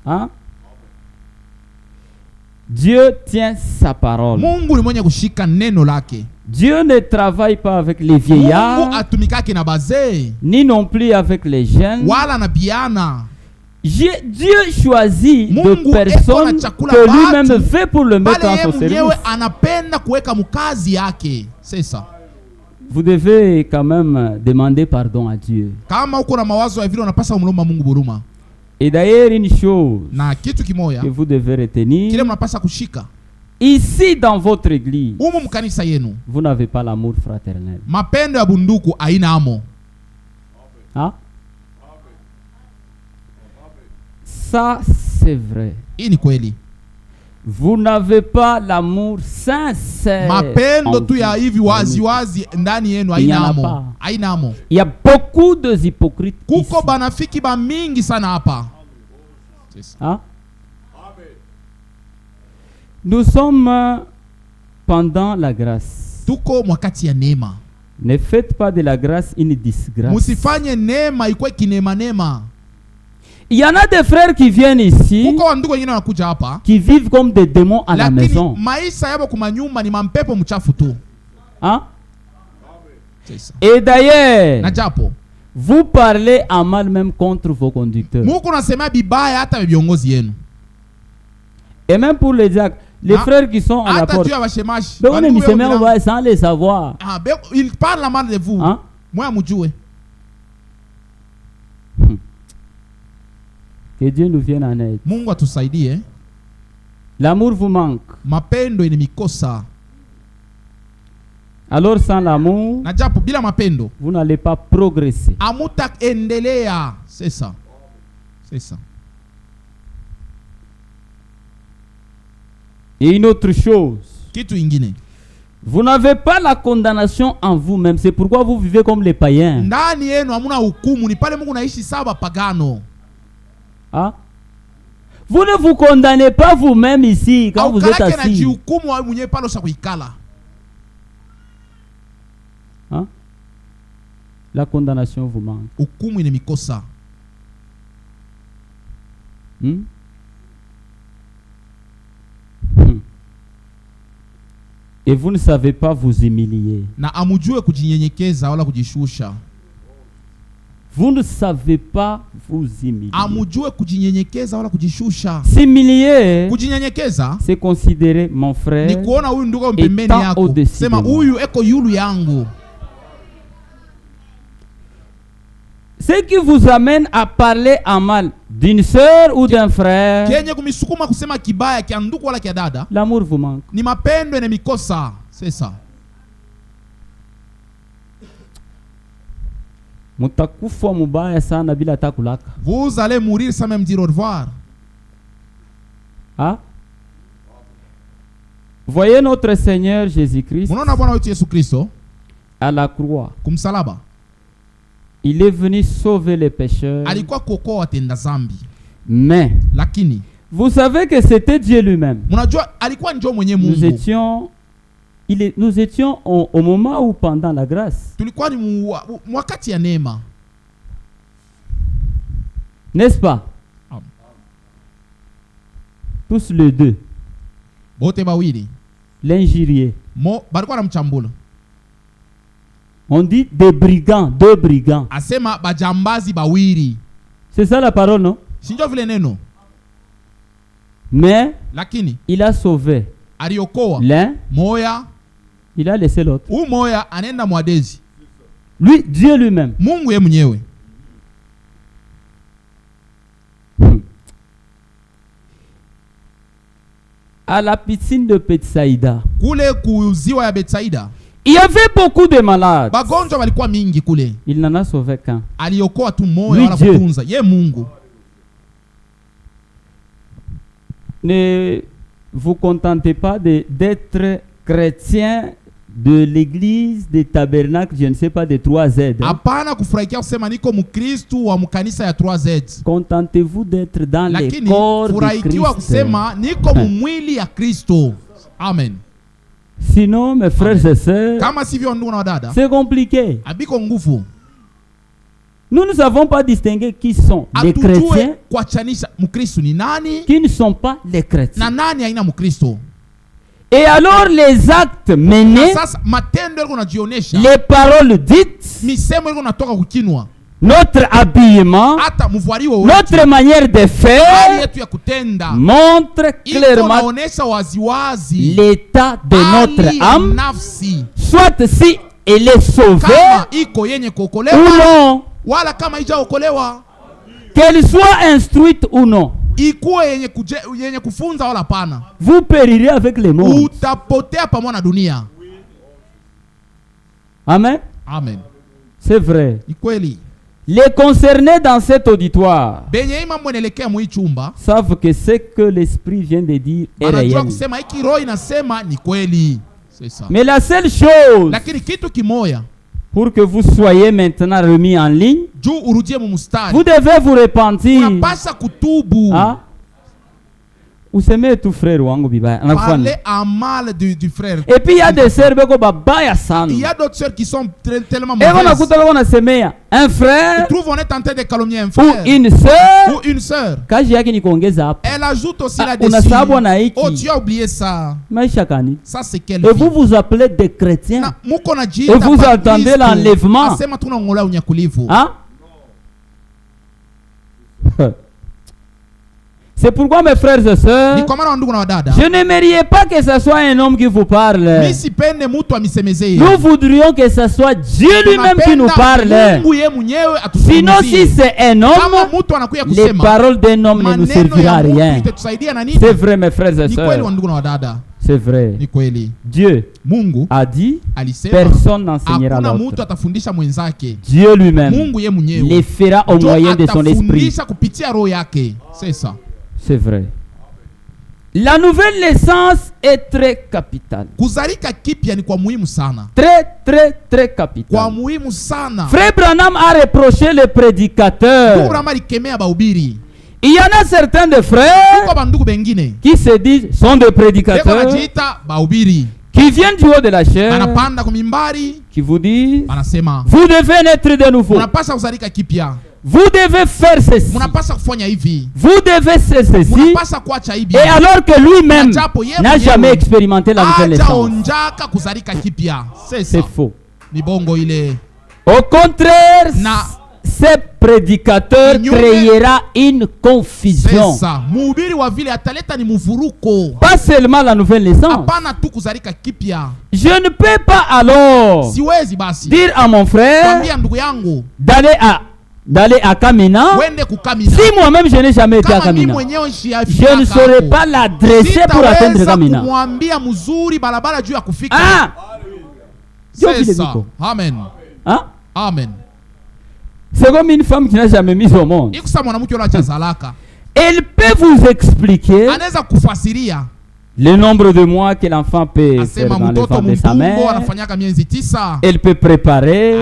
Speaker 1: Hein? Dieu tient sa parole.
Speaker 2: Mungu ni mwenye kushika neno lake.
Speaker 1: Dieu ne travaille pas avec les
Speaker 2: Mungu
Speaker 1: vieillards,
Speaker 2: atumikake na bazee
Speaker 1: ni non plus avec les jeunes.
Speaker 2: wala na biana.
Speaker 1: Dieu choisit
Speaker 2: Mungu
Speaker 1: de personnes
Speaker 2: eko na chakula
Speaker 1: que lui-même
Speaker 2: batu,
Speaker 1: veut pour le mettre
Speaker 2: Bale
Speaker 1: en
Speaker 2: yeye
Speaker 1: son service.
Speaker 2: mwenyewe anapenda kuweka mkazi yake. Sasa
Speaker 1: Vous devez quand même demander pardon à Dieu.
Speaker 2: kama uko na mawazo ya vile unapasa umlomba Mungu buruma.
Speaker 1: Et d'ailleurs, une chose
Speaker 2: Na kitu kimoya
Speaker 1: que vous devez
Speaker 2: kile
Speaker 1: retenir,
Speaker 2: mnapasa kushika
Speaker 1: ici dans votre église,
Speaker 2: umu mkanisa yenu,
Speaker 1: vous n'avez pas l'amour fraternel.
Speaker 2: mapendo ya bunduku aina amo.
Speaker 1: Hein? Ça, c'est vrai.
Speaker 2: Hii ni kweli.
Speaker 1: Vous n'avez pas l'amour sincère.
Speaker 2: Mapendo
Speaker 1: en
Speaker 2: tu ya
Speaker 1: vous.
Speaker 2: hivi wazi wazi ndani yenu
Speaker 1: Il y en
Speaker 2: aina
Speaker 1: a
Speaker 2: amo.
Speaker 1: pas.
Speaker 2: Aina amo.
Speaker 1: Il y a beaucoup de hypocrites ici.
Speaker 2: Kuko banafiki ba mingi sana hapa.
Speaker 1: Hein? Nous sommes pendant la grâce.
Speaker 2: Tuko mwakati ya neema.
Speaker 1: Ne faites pas de la grâce une disgrâce.
Speaker 2: Musifanye neema ikuwe kinema nema.
Speaker 1: Il y en a des frères qui viennent ici,
Speaker 2: Kuko wandugu wengine wanakuja hapa
Speaker 1: qui vivent comme des démons à la
Speaker 2: lakini
Speaker 1: maison.
Speaker 2: maisha yabo kumanyumba ni mampepo mchafu tu.
Speaker 1: Hein?
Speaker 2: Sasa.
Speaker 1: Et d'ailleurs,
Speaker 2: Na japo
Speaker 1: vous parlez en mal même contre vos conducteurs.
Speaker 2: Mungu nasema bibaya hata viongozi yenu.
Speaker 1: Et même pour les diacres, les
Speaker 2: Ah.
Speaker 1: frères qui sont à la
Speaker 2: Hata
Speaker 1: porte.
Speaker 2: juu ya washemashi.
Speaker 1: Donc on est
Speaker 2: Wandugu
Speaker 1: mis
Speaker 2: wao
Speaker 1: même sans les savoir.
Speaker 2: Ah, il parle mal de vous.
Speaker 1: Hein?
Speaker 2: Moi mujue.
Speaker 1: Que Dieu nous vienne en aide.
Speaker 2: Mungu atusaidie.
Speaker 1: L'amour vous manque.
Speaker 2: Mapendo ni mikosa.
Speaker 1: Alors sans l'amour,
Speaker 2: Na japo bila mapendo
Speaker 1: vous n'allez pas progresser.
Speaker 2: amutaendelea. C'est ça. C'est ça.
Speaker 1: Et une autre chose,
Speaker 2: Kitu ingine.
Speaker 1: vous n'avez pas la condamnation en vous-même. C'est pourquoi vous vivez comme les païens.
Speaker 2: Ndani yenu hamuna hukumu, ni pale Mungu naishi saba pagano.
Speaker 1: Hein? Vous ne vous condamnez pas vous-même ici quand vous êtes
Speaker 2: Aukalake na
Speaker 1: assis.
Speaker 2: jihukumu wewe mwenyewe pale ushakuikala.
Speaker 1: Hein? La condamnation vous manque.
Speaker 2: Hukumu ni mikosa.
Speaker 1: Hmm? Hmm. Et vous ne savez pas vous humilier.
Speaker 2: Na amujue kujinyenyekeza wala kujishusha.
Speaker 1: Vous ne savez pas vous humilier.
Speaker 2: Amujue kujinyenyekeza wala kujishusha.
Speaker 1: S'humilier,
Speaker 2: Kujinyenyekeza
Speaker 1: c'est considérer mon
Speaker 2: ni
Speaker 1: frère
Speaker 2: kuona huyu ndugu pembeni
Speaker 1: étant
Speaker 2: yako.
Speaker 1: au-dessus
Speaker 2: Sema
Speaker 1: de moi.
Speaker 2: huyu eko yulu yangu.
Speaker 1: Ce qui vous amène à parler en mal d'une sœur ou d'un frère,
Speaker 2: Kenye kumisukuma kusema kibaya kia ndugu wala kia dada
Speaker 1: l'amour vous manque.
Speaker 2: ni mapendo na mikosa. C'est ça.
Speaker 1: Mutakufa mubaya sana bila hata kulaka.
Speaker 2: Vous allez mourir sans même dire au revoir.
Speaker 1: Hein? Voyez notre Seigneur Jésus-Christ
Speaker 2: Unaona Bwana wetu Yesu Kristo
Speaker 1: à la croix.
Speaker 2: kumsalaba
Speaker 1: Il est venu sauver les pécheurs.
Speaker 2: alikuwa kuokoa watenda zambi,
Speaker 1: Mais
Speaker 2: lakini
Speaker 1: vous savez que c'était Dieu lui-même.
Speaker 2: mnajua alikuwa njoo mwenye
Speaker 1: Nous
Speaker 2: Mungu.
Speaker 1: étions nous étions au moment où pendant la grâce.
Speaker 2: Tulikuwa ni wakati ya neema.
Speaker 1: N'est-ce pas? Tous les deux.
Speaker 2: Bote bawili.
Speaker 1: L'injurié.
Speaker 2: Balikuwa na mchambula.
Speaker 1: On dit des brigands, deux brigands.
Speaker 2: Asema bajambazi bawili.
Speaker 1: C'est ça la parole, non?
Speaker 2: Sinjo vile neno.
Speaker 1: Mais
Speaker 2: lakini
Speaker 1: il a sauvé
Speaker 2: aliokoa
Speaker 1: l'un,
Speaker 2: moya,
Speaker 1: il a laissé l'autre.
Speaker 2: Moya anenda mwadezi.
Speaker 1: Lui, Dieu lui-même.
Speaker 2: Mungu ye mwenyewe.
Speaker 1: À la piscine de Bethsaïda,
Speaker 2: kule kuziwa ya Bethsaïda,
Speaker 1: il y avait beaucoup de malades.
Speaker 2: Bagonjwa walikuwa mingi kule.
Speaker 1: Il n'en a sauvé qu'un.
Speaker 2: Aliokoa tu moya wala kutunza. Ye Mungu.
Speaker 1: Ne vous contentez pas d'être chrétien de l'église des tabernacles, je ne sais pas, de 3Z.
Speaker 2: Hapana kufurahikia kusema niko mkristu wa mkanisa ya 3Z.
Speaker 1: Contentez-vous d'être dans le corps de Christ.
Speaker 2: Furahikiwa kusema niko mwili ya Kristo. Amen.
Speaker 1: Sinon, mes frères et sœurs,
Speaker 2: kama sivyo ndugu na wadada,
Speaker 1: c'est compliqué.
Speaker 2: Abiko nguvu.
Speaker 1: Nous ne savons pas distinguer qui sont les chrétiens, qui ne sont pas les chrétiens. Et alors les actes menés, les paroles dites, notre habillement, notre manière de faire montre clairement l'état de notre âme, soit si elle est sauvée ou non.
Speaker 2: Wala kama haijaokolewa,
Speaker 1: qu'elle soit instruite ou non,
Speaker 2: ikuwe yenye kufunza wala pana,
Speaker 1: vous périrez avec le monde.
Speaker 2: Utapotea pamoja na dunia.
Speaker 1: Amen.
Speaker 2: Amen.
Speaker 1: C'est vrai.
Speaker 2: Ni kweli.
Speaker 1: Les concernés dans cet auditoire
Speaker 2: benye imambo nelekea mu chumba
Speaker 1: savent que ce que l'esprit vient de dire est réel.
Speaker 2: Anajua kusema hiki roho inasema ni kweli. C'est ça.
Speaker 1: Mais la seule chose,
Speaker 2: lakini kitu kimoya,
Speaker 1: pour que vous soyez maintenant remis en ligne, vous devez vous repentir. Ah? Usemee tu frère wangu bibaya.
Speaker 2: Parler en mal du frère.
Speaker 1: Et puis il y a des sœurs beko babaya sana.
Speaker 2: Il y a d'autres sœurs qui sont tellement mauvaises.
Speaker 1: Et on a kutaka wana semea un frère.
Speaker 2: Tu trouves on est en train de calomnier un frère.
Speaker 1: Ou une sœur.
Speaker 2: Ou une sœur.
Speaker 1: Kaji yake ni kuongeza hapo.
Speaker 2: Elle ajoute aussi là-dessus.
Speaker 1: Unasabu na hiki.
Speaker 2: Oh, tu as oublié ça.
Speaker 1: Maisha kani?
Speaker 2: Ça c'est quelle
Speaker 1: vie? Et vous vous appelez des chrétiens.
Speaker 2: Et
Speaker 1: vous attendez l'enlèvement. Hein? C'est pourquoi mes frères et sœurs, je n'aimerais pas que ce soit un homme qui vous parle. Nous voudrions que ce soit Dieu lui-même qui nous parle. Sinon, si c'est un homme, les paroles d'un homme ne nous serviront à rien. C'est vrai, mes frères et sœurs. C'est vrai. Dieu a dit, personne n'enseignera l'autre. Dieu lui-même les fera au moyen de son esprit.
Speaker 2: C'est ça.
Speaker 1: C'est vrai. La nouvelle naissance est très capitale. Très, très capitale. Frère Branham a reproché le prédicateur. Il y en a certains de frères qui se disent sont des prédicateurs, qui viennent du haut de la chair, qui vous disent vous devez naître de nouveau. Vous devez faire ceci. Vous devez faire ceci. Et alors que lui-même n'a jamais expérimenté la nouvelle naissance. C'est faux. Au contraire, ce prédicateur créera une confusion. Pas seulement la nouvelle naissance. Je ne peux pas alors dire à mon frère d'aller à Kamina si moi-même je n'ai jamais été à Kamina. Je ne saurais pas l'adresser pour atteindre Kamina. Ah!
Speaker 2: C'est ça. Amen.
Speaker 1: Hein?
Speaker 2: Amen.
Speaker 1: C'est comme une femme qui n'a jamais mis au monde. Elle peut vous expliquer le nombre de mois que l'enfant peut faire dans le ventre de sa mère. Elle peut préparer.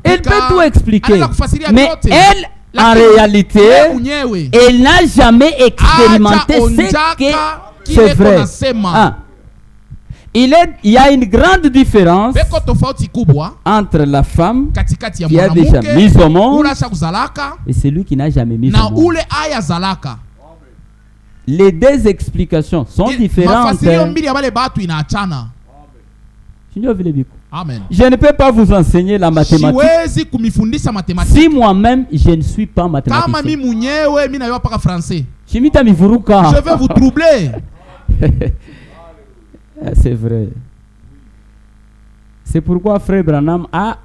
Speaker 1: Elle peut tout expliquer. Mais elle, en réalité, elle n'a jamais expérimenté ce que c'est vrai. Ah. Il y a une grande différence
Speaker 2: Beko tofauti kubwa
Speaker 1: entre la femme
Speaker 2: katikati ya
Speaker 1: qui a déjà
Speaker 2: mwanamke
Speaker 1: mis au monde
Speaker 2: ule asha kuzalaka
Speaker 1: et celui qui n'a jamais mis
Speaker 2: na
Speaker 1: au monde.
Speaker 2: ule aya zalaka.
Speaker 1: Les deux explications sont différentes.
Speaker 2: Mafasirio mbili ya wale batu inaachana. Amen.
Speaker 1: Je ne peux pas vous enseigner la mathématique
Speaker 2: Siwezi kumifundisha matematika.
Speaker 1: si moi-même je ne suis pas mathématicien.
Speaker 2: Kama mimi mwenyewe mimi najua paka français.
Speaker 1: Je vais
Speaker 2: vous troubler.
Speaker 1: C'est vrai. C'est pourquoi Frère Branham a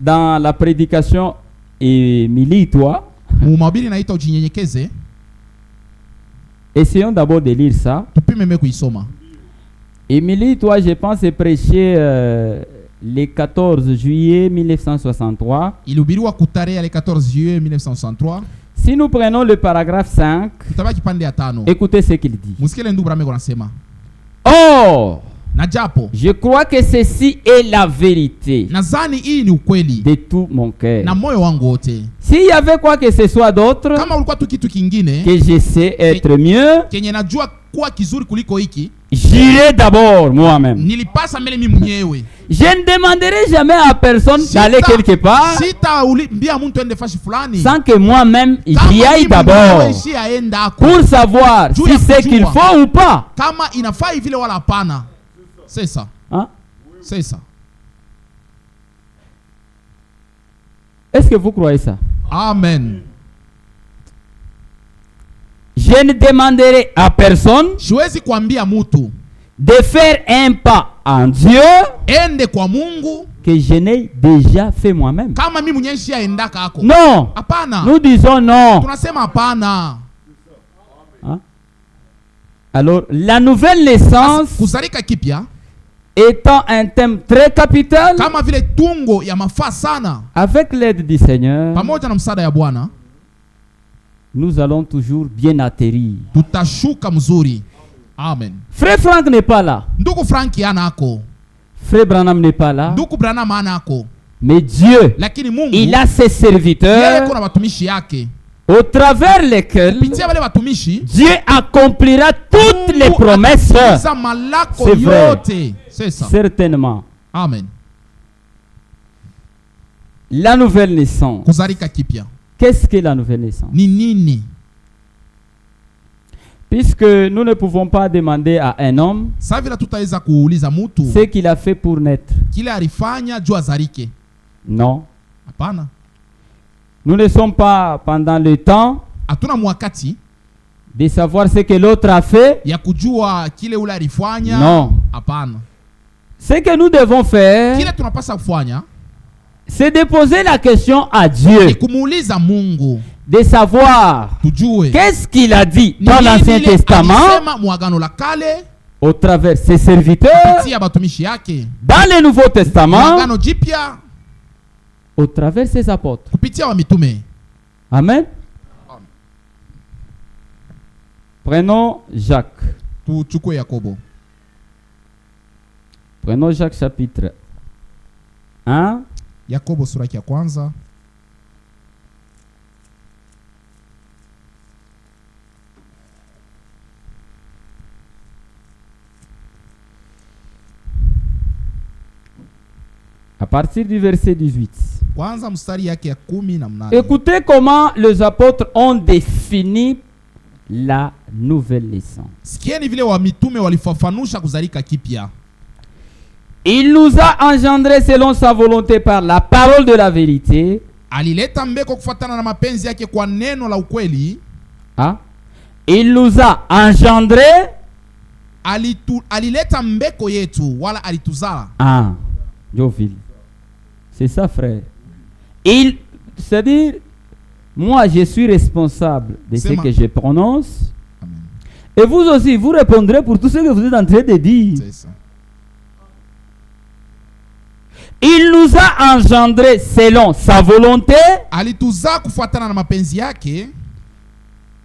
Speaker 1: dans la prédication Émilie-toi.
Speaker 2: Mumabili naita ujinyenyekeze.
Speaker 1: Essayons d'abord de lire ça.
Speaker 2: Tupime kuisoma.
Speaker 1: Émilie, toi, je pense, est prêché le 14 juillet 1963.
Speaker 2: Ilihubiriwa kutarehe le 14 juillet 1963.
Speaker 1: Si nous prenons le paragraphe 5, écoutez ce qu'il dit. Or, je crois que ceci est la vérité de tout mon cœur. S'il y avait quoi que ce soit d'autre, que je sais être mieux, j'irai d'abord moi-même. Je ne demanderai jamais à personne d'aller quelque part sans que moi-même j'y aille d'abord pour savoir si c'est qu'il faut ou pas.
Speaker 2: C'est ça.
Speaker 1: Hein?
Speaker 2: C'est ça.
Speaker 1: Est-ce que vous croyez ça?
Speaker 2: Amen.
Speaker 1: Je ne demanderai à personne de faire un pas en Dieu que je n'ai déjà fait moi-même. Non. Nous disons non. Hein? Alors, la nouvelle naissance étant un thème très capital, avec l'aide du Seigneur, nous allons toujours bien atterrir.
Speaker 2: Amen.
Speaker 1: Frère Frank n'est pas là. Frère Branham n'est pas là. Mais Dieu, il a ses serviteurs au travers lesquels Dieu accomplira toutes les promesses. C'est vrai.
Speaker 2: C'est ça.
Speaker 1: Certainement.
Speaker 2: Amen.
Speaker 1: La nouvelle naissance. Qu'est-ce que la nouvelle naissance? Puisque nous ne pouvons pas demander à un homme ce qu'il a fait pour naître. Non. Nous ne sommes pas pendant le temps de savoir ce que l'autre a fait. Non. Ce que nous devons faire, c'est de poser la question à Dieu, de savoir qu'est-ce qu'il a dit dans l'Ancien Testament au travers de ses serviteurs, dans le Nouveau Testament au travers de ses apôtres. Amen. Prenons Jacques. Prenons Jacques chapitre 1.
Speaker 2: Yakobo sura ya kwanza.
Speaker 1: À partir du verset 18.
Speaker 2: Kwanza mstari yake ya 18.
Speaker 1: Écoutez comment les apôtres ont défini la nouvelle naissance.
Speaker 2: Sikieni vile wa mitume walifafanusha kuzalika kipya.
Speaker 1: Il nous a engendrés selon sa volonté par la parole de la vérité.
Speaker 2: Alileta mbeko kufuatana na mapenzi yake kwa neno la ukweli.
Speaker 1: Ah? Il nous a engendrés.
Speaker 2: Alileta mbeko yetu wala alituzala.
Speaker 1: Ah, Joville. C'est ça, frère. C'est-à-dire, moi, je suis responsable de ce que je prononce.
Speaker 2: Amen.
Speaker 1: Et vous aussi, vous répondrez pour tout ce que vous êtes en train de dire.
Speaker 2: C'est ça.
Speaker 1: Il nous a engendrés selon sa volonté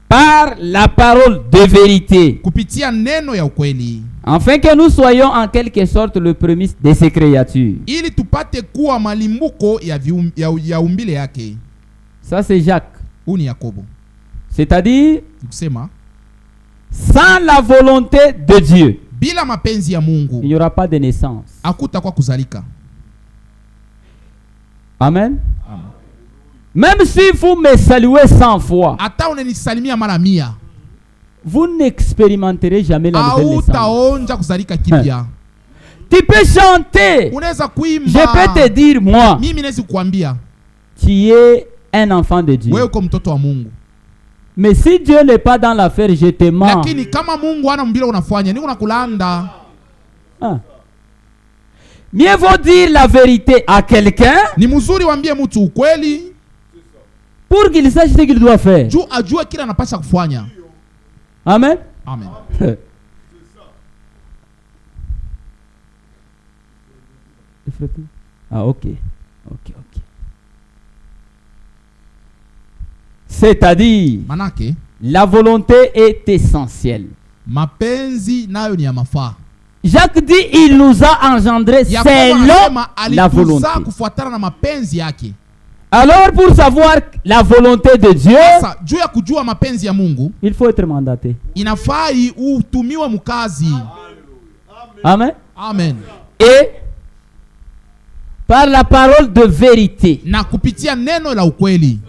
Speaker 1: par la parole de vérité, afin que nous soyons en quelque sorte le prémisse de ces créatures. Ça c'est Jacques. C'est-à-dire sans la volonté de Dieu.
Speaker 2: Bila mapenzi ya Mungu,
Speaker 1: il n'y aura pas de naissance.
Speaker 2: hakutakuwa kuzalika.
Speaker 1: Amen.
Speaker 2: Amen.
Speaker 1: Même si vous me saluez 100 fois,
Speaker 2: Hata unanisalimia mara 100,
Speaker 1: vous n'expérimenterez jamais la nouvelle naissance.
Speaker 2: hautaonja kuzalika kipya.
Speaker 1: Tu peux chanter.
Speaker 2: Unaweza kuimba.
Speaker 1: Je peux te dire, moi,
Speaker 2: Mimi naweza kukuambia,
Speaker 1: tu es un enfant de Dieu.
Speaker 2: wewe uko mtoto wa Mungu.
Speaker 1: Mais si Dieu n'est pas dans l'affaire, je te mens.
Speaker 2: Lakini kama Mungu hana mbila unafanya, ni unakulanda.
Speaker 1: Ah. Mieux vaut dire la vérité à quelqu'un
Speaker 2: Ni mzuri waambie mtu ukweli
Speaker 1: pour qu'il sache ce qu'il doit faire.
Speaker 2: juu ajue kile anapaswa kufanya.
Speaker 1: Amen.
Speaker 2: Amen.
Speaker 1: Ah, ok. C'est-à-dire,
Speaker 2: Manake
Speaker 1: la volonté est essentielle.
Speaker 2: mapenzi nayo ni ya mafaa.
Speaker 1: Jacques dit, il nous a engendrés selon la volonté.
Speaker 2: Kufuatana na mapenzi yake.
Speaker 1: Alors, pour savoir la volonté de Dieu,
Speaker 2: Sasa juu ya kujua mapenzi ya Mungu,
Speaker 1: il faut être mandaté.
Speaker 2: inafai utumiwe mkazi.
Speaker 1: Amen.
Speaker 2: Amen.
Speaker 1: Et par la parole de vérité.
Speaker 2: Na kupitia neno la ukweli.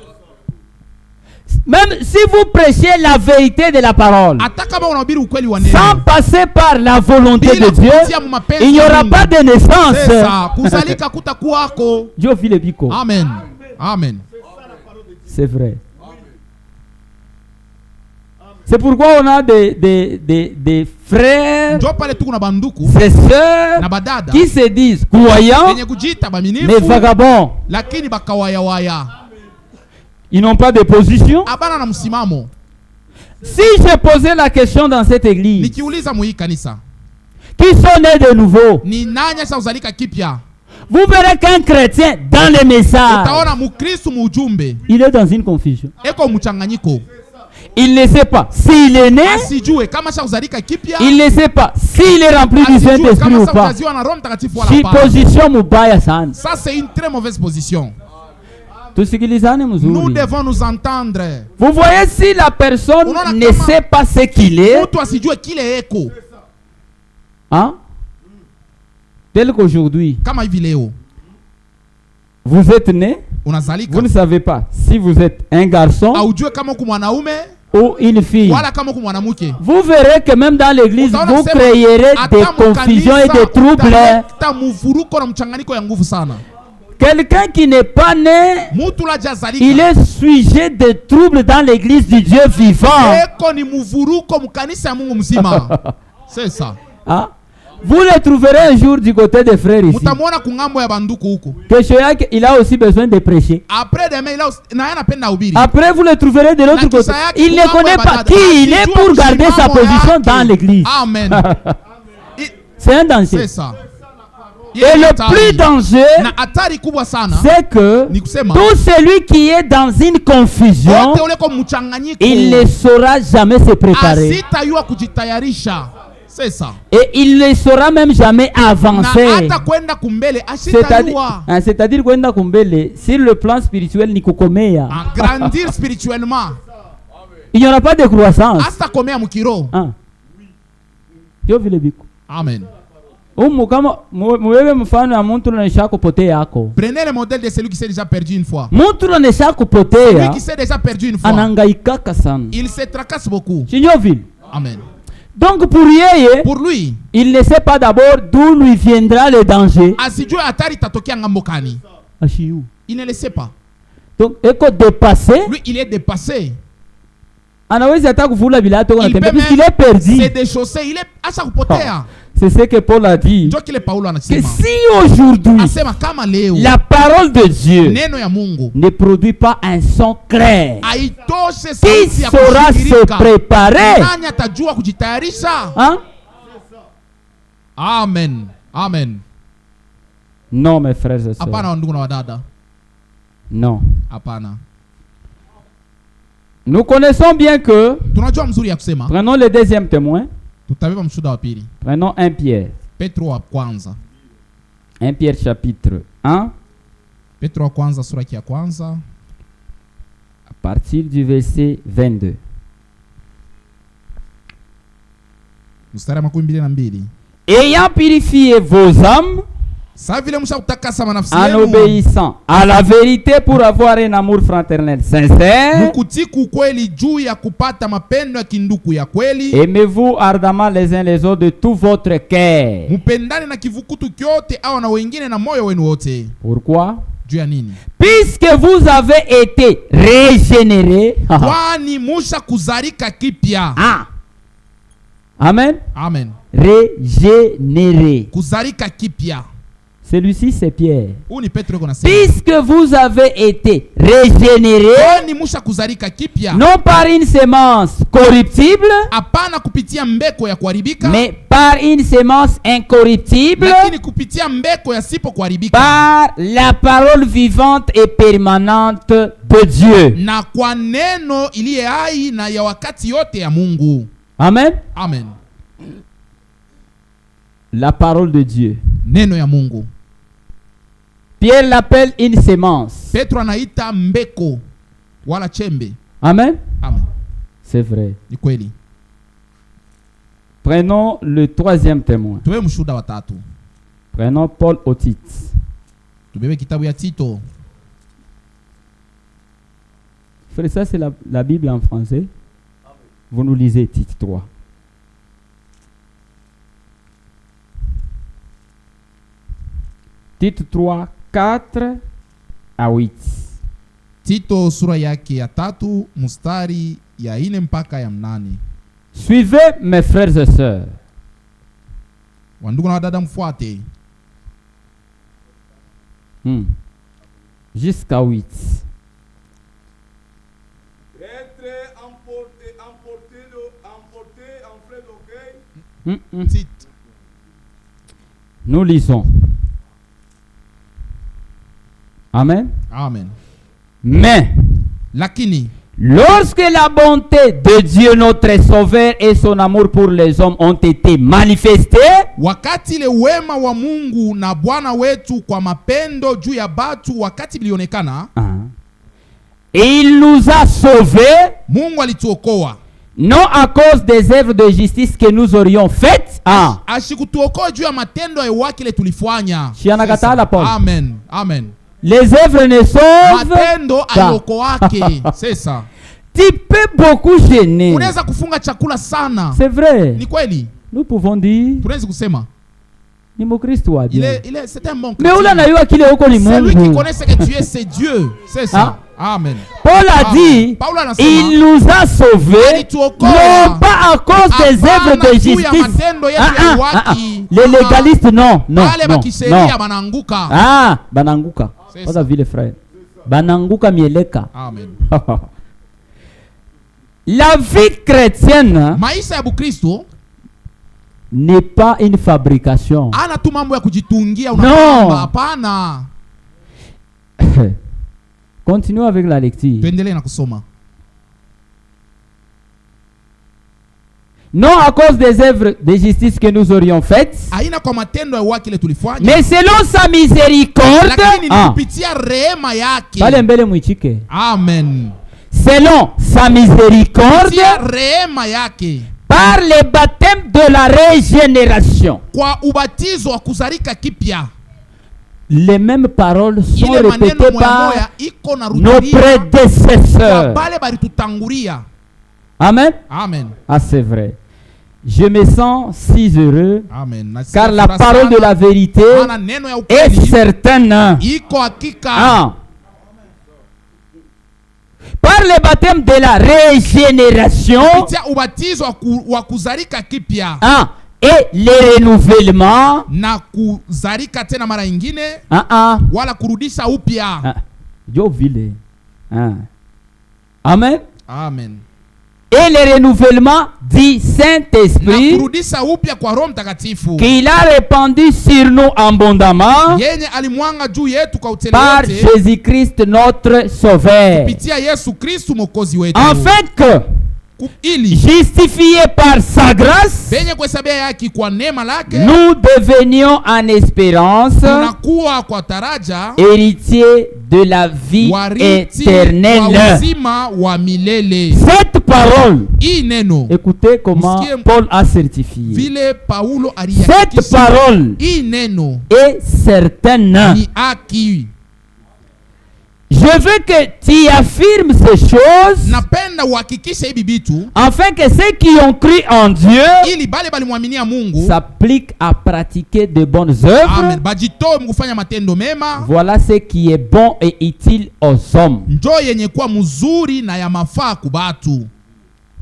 Speaker 1: Même si vous prêchez la vérité de la parole,
Speaker 2: Hata kama unahubiri ukweli wa neno,
Speaker 1: sans passer par la volonté
Speaker 2: bila
Speaker 1: de Dieu,
Speaker 2: kupitia mapenzi
Speaker 1: il n'y
Speaker 2: ya
Speaker 1: aura
Speaker 2: Mungu,
Speaker 1: pas de naissance.
Speaker 2: sasa kuzalika kutakuwako.
Speaker 1: Dieu vit le bico.
Speaker 2: Amen. Amen.
Speaker 1: C'est vrai. C'est pourquoi on a des frères,
Speaker 2: Ndio pale tuko na banduku
Speaker 1: des sœurs
Speaker 2: na badada
Speaker 1: qui se disent croyants,
Speaker 2: wenye kujiita
Speaker 1: mais
Speaker 2: baminifu
Speaker 1: vagabonds.
Speaker 2: lakini bakawayawaya.
Speaker 1: Ils n'ont pas de position.
Speaker 2: Abana na msimamo.
Speaker 1: Si j'ai posé la question dans cette église,
Speaker 2: Nikiuliza muhii kanisa,
Speaker 1: qui sont nés de nouveau,
Speaker 2: ni nani sasa uzalika kipya?
Speaker 1: vous verrez qu'un chrétien dans les messages,
Speaker 2: Utaona Mukristo muujumbe
Speaker 1: il est dans une confusion.
Speaker 2: eko mchanganyiko.
Speaker 1: Il ne sait pas s'il est né,
Speaker 2: Asijue kama sasa uzalika kipya.
Speaker 1: il ne sait pas s'il est rempli du
Speaker 2: Asijue
Speaker 1: Saint-Esprit
Speaker 2: kama
Speaker 1: ou
Speaker 2: sasa
Speaker 1: pas.
Speaker 2: ujaziwa na Roho Mtakatifu wala
Speaker 1: Si
Speaker 2: hapana.
Speaker 1: position mubaya sana.
Speaker 2: Ça c'est une très mauvaise position.
Speaker 1: Tusikilizane
Speaker 2: Nous
Speaker 1: mzuri.
Speaker 2: devons nous entendre.
Speaker 1: Vous voyez, si la personne
Speaker 2: Unaona
Speaker 1: ne
Speaker 2: kama
Speaker 1: sait pas ce qu'il est,
Speaker 2: Mtu asijue kile eko.
Speaker 1: hein, tel qu'aujourd'hui,
Speaker 2: Kama hivi leo
Speaker 1: vous êtes né,
Speaker 2: unazalika,
Speaker 1: vous ne savez pas si vous êtes un garçon
Speaker 2: aujue kama uko mwanaume
Speaker 1: ou une fille.
Speaker 2: wala kama uko mwanamke.
Speaker 1: Vous verrez que même dans l'église,
Speaker 2: Utaona
Speaker 1: vous
Speaker 2: sema,
Speaker 1: créerez
Speaker 2: hata
Speaker 1: des
Speaker 2: mkanisa
Speaker 1: confusions et des troubles.
Speaker 2: utaleta muvuruko na mchanganyiko ya nguvu sana.
Speaker 1: Quelqu'un qui n'est pas né,
Speaker 2: Mutu la jazalika
Speaker 1: il est sujet de troubles dans l'église du Dieu vivant.
Speaker 2: eko ni muvuruko mkanisa ya Mungu mzima. C'est ça.
Speaker 1: Hein? Vous le trouverez un jour du côté des frères ici.
Speaker 2: Mutamuona kungambo ya banduku huko.
Speaker 1: Que Shoyak, il a aussi besoin de prêcher.
Speaker 2: Après demain il a na yana penda ubiri.
Speaker 1: Après, vous le trouverez de l'autre côté. Il ne connaît pas qui il est pour garder sa position dans l'église.
Speaker 2: Amen.
Speaker 1: C'est un danger.
Speaker 2: C'est ça.
Speaker 1: Et le plus danger,
Speaker 2: na hatari kubwa sana
Speaker 1: c'est que
Speaker 2: ni kusema
Speaker 1: tout celui qui est dans une confusion,
Speaker 2: wote ule kwa mchanganyiko
Speaker 1: il ne saura jamais se préparer.
Speaker 2: asitayua kujitayarisha. C'est ça.
Speaker 1: Et il ne saura même jamais
Speaker 2: Na
Speaker 1: avancer.
Speaker 2: hata kwenda kumbele
Speaker 1: C'est-à-dire,
Speaker 2: asitayua
Speaker 1: c'est-à-dire kwenda kumbele, sur le plan spirituel ni kukomea.
Speaker 2: grandir spirituellement.
Speaker 1: Il n'y aura pas de croissance.
Speaker 2: Hasta komea mukiro.
Speaker 1: Ah. Yo vile biko.
Speaker 2: Amen.
Speaker 1: Umu kama muwewe mfano ya mtu anaisha kupotea yako.
Speaker 2: Prenez le modèle de celui qui s'est déjà perdu une fois.
Speaker 1: Mtu anaisha
Speaker 2: Celui
Speaker 1: kupotea
Speaker 2: qui s'est déjà perdu une fois,
Speaker 1: anangaikaka sana.
Speaker 2: il se tracasse beaucoup.
Speaker 1: Chinyo vile.
Speaker 2: Amen.
Speaker 1: Donc pour yeye,
Speaker 2: Pour lui,
Speaker 1: il ne sait pas d'abord d'où lui viendra le danger.
Speaker 2: asijue hatari tatokea ngambo kani.
Speaker 1: Ashiu.
Speaker 2: Il ne le sait pas.
Speaker 1: Donc eko dépassé,
Speaker 2: Lui, il est dépassé.
Speaker 1: anaweza hata kuvula vilato
Speaker 2: Il
Speaker 1: anatembea
Speaker 2: peut
Speaker 1: puisqu'il est
Speaker 2: même
Speaker 1: perdu.
Speaker 2: se déchausser. Il est acha kupotea.
Speaker 1: C'est ce que Paul a dit.
Speaker 2: Ndio kile Paulo
Speaker 1: Que
Speaker 2: anasema.
Speaker 1: si aujourd'hui
Speaker 2: Asema kama leo
Speaker 1: la parole de Dieu
Speaker 2: neno ya Mungu
Speaker 1: ne produit pas un son clair,
Speaker 2: haitoshe
Speaker 1: qui
Speaker 2: sauti ya
Speaker 1: saura se
Speaker 2: kushikirika,
Speaker 1: préparer?
Speaker 2: nani atajua kujitayarisha?
Speaker 1: Hein?
Speaker 2: Amen. Amen.
Speaker 1: Non, mes frères et sœurs.
Speaker 2: Hapana wandugu na wadada.
Speaker 1: Non.
Speaker 2: Hapana.
Speaker 1: Nous connaissons bien que,
Speaker 2: Tunajua mzuri ya kusema.
Speaker 1: prenons le deuxième témoin,
Speaker 2: Tutabeba mshuhuda wa pili.
Speaker 1: prenons 1 Pierre.
Speaker 2: Petro wa kwanza.
Speaker 1: 1 Pierre chapitre 1,
Speaker 2: Petro wa kwanza sura ya kwanza
Speaker 1: à partir du verset 22.
Speaker 2: Mstari 22.
Speaker 1: Ayant purifié vos âmes en obéissant à la vérité pour avoir un amour fraternel sincère, aimez-vous ardemment les uns les autres de tout votre cœur. Pourquoi? Puisque vous avez été régénérés. Amen.
Speaker 2: Amen.
Speaker 1: Régénérés. Celui-ci, c'est Pierre. Puisque vous avez été régénérés, non par une semence corruptible, mais par une semence incorruptible, par la parole vivante et permanente de Dieu. Amen.
Speaker 2: Amen.
Speaker 1: La parole de Dieu.
Speaker 2: Neno ya Mungu.
Speaker 1: Pierre l'appelle une semence.
Speaker 2: Petro anaita mbeko wala chembe.
Speaker 1: Amen.
Speaker 2: Amen.
Speaker 1: C'est vrai.
Speaker 2: Ni kweli.
Speaker 1: Prenons le troisième témoin.
Speaker 2: Tuwe mshuda wa tatu.
Speaker 1: Prenons Paul au Tite.
Speaker 2: Tubebe kitabu ya Tito.
Speaker 1: Frère, ça c'est la Bible en français. Vous nous lisez Tite 3. Tite 3, 4 à 8.
Speaker 2: Tito sura yake ya 3 mstari ya 4 mpaka ya 8.
Speaker 1: Suivez mes frères et sœurs.
Speaker 2: Wandugu na wadada mfuate.
Speaker 1: Jusqu'à 8. Nous lisons. Amen.
Speaker 2: Amen.
Speaker 1: Mais,
Speaker 2: lakini,
Speaker 1: lorsque la bonté de Dieu notre Sauveur et son amour pour les hommes ont été manifestés,
Speaker 2: wakati le wema wa Mungu na Bwana wetu kwa mapendo juu ya batu wakati bilionekana,
Speaker 1: il nous a sauvés,
Speaker 2: Mungu alituokoa,
Speaker 1: non à cause des œuvres de justice que nous aurions faites.
Speaker 2: Ashikutuokoa juu ya matendo ya wake ile tulifanya.
Speaker 1: Amen.
Speaker 2: Amen.
Speaker 1: Les œuvres ne sauvent
Speaker 2: matendo ayokoake. C'est ça.
Speaker 1: Tu peux beaucoup gêner.
Speaker 2: Unaweza kufunga chakula sana.
Speaker 1: C'est vrai.
Speaker 2: Ni kweli.
Speaker 1: Nous pouvons dire.
Speaker 2: Tunaweza kusema.
Speaker 1: Ni Mkristo wa bien.
Speaker 2: C'est un bon chrétien.
Speaker 1: Mais ula na yua kile huko ni Mungu.
Speaker 2: C'est lui qui connaît ce que tu es, c'est Dieu. C'est ça. Amen.
Speaker 1: Paul a dit, il nous a sauvés, non pas à cause des œuvres de justice. Les légalistes, non. Bananguka. Pas vu les frères. Bananguka mieleka.
Speaker 2: Amen.
Speaker 1: La vie chrétienne n'est pas une fabrication. Non. Continuons avec la lecture. Non à cause des œuvres de justice que nous aurions faites, mais selon sa miséricorde.
Speaker 2: Amen.
Speaker 1: Selon sa miséricorde, par le baptême de la régénération. Les mêmes paroles sont répétées par nos prédécesseurs. Amen.
Speaker 2: Amen.
Speaker 1: Ah, c'est vrai. Je me sens si heureux.
Speaker 2: Amen.
Speaker 1: Car la parole de la vérité est certaine. Par le baptême de la régénération et le renouvellement Amen.
Speaker 2: Amen.
Speaker 1: Et le renouvellement du Saint-Esprit qu'il a répandu sur nous abondamment par Jésus-Christ notre Sauveur. Afin que, justifiés par sa grâce, nous devenions en espérance héritiers de la vie éternelle. Cette parole,
Speaker 2: hii neno
Speaker 1: écoutez comment
Speaker 2: Msikie-
Speaker 1: Paul a certifié.
Speaker 2: vile Paulo
Speaker 1: Cette
Speaker 2: alihakikisha
Speaker 1: parole
Speaker 2: hii neno
Speaker 1: est certaine.
Speaker 2: ni haki.
Speaker 1: Je veux que tu affirmes ces choses
Speaker 2: Napenda uhakikishe hivi vitu
Speaker 1: afin que ceux qui ont cru en Dieu
Speaker 2: ili bale balimwaminia Mungu
Speaker 1: s'appliquent à pratiquer de bonnes œuvres.
Speaker 2: amen, bajitoe mkufanya matendo mema,
Speaker 1: Voilà ce qui est bon et utile aux hommes.
Speaker 2: njo yenye kuwa mzuri na ya mafaa kubatu.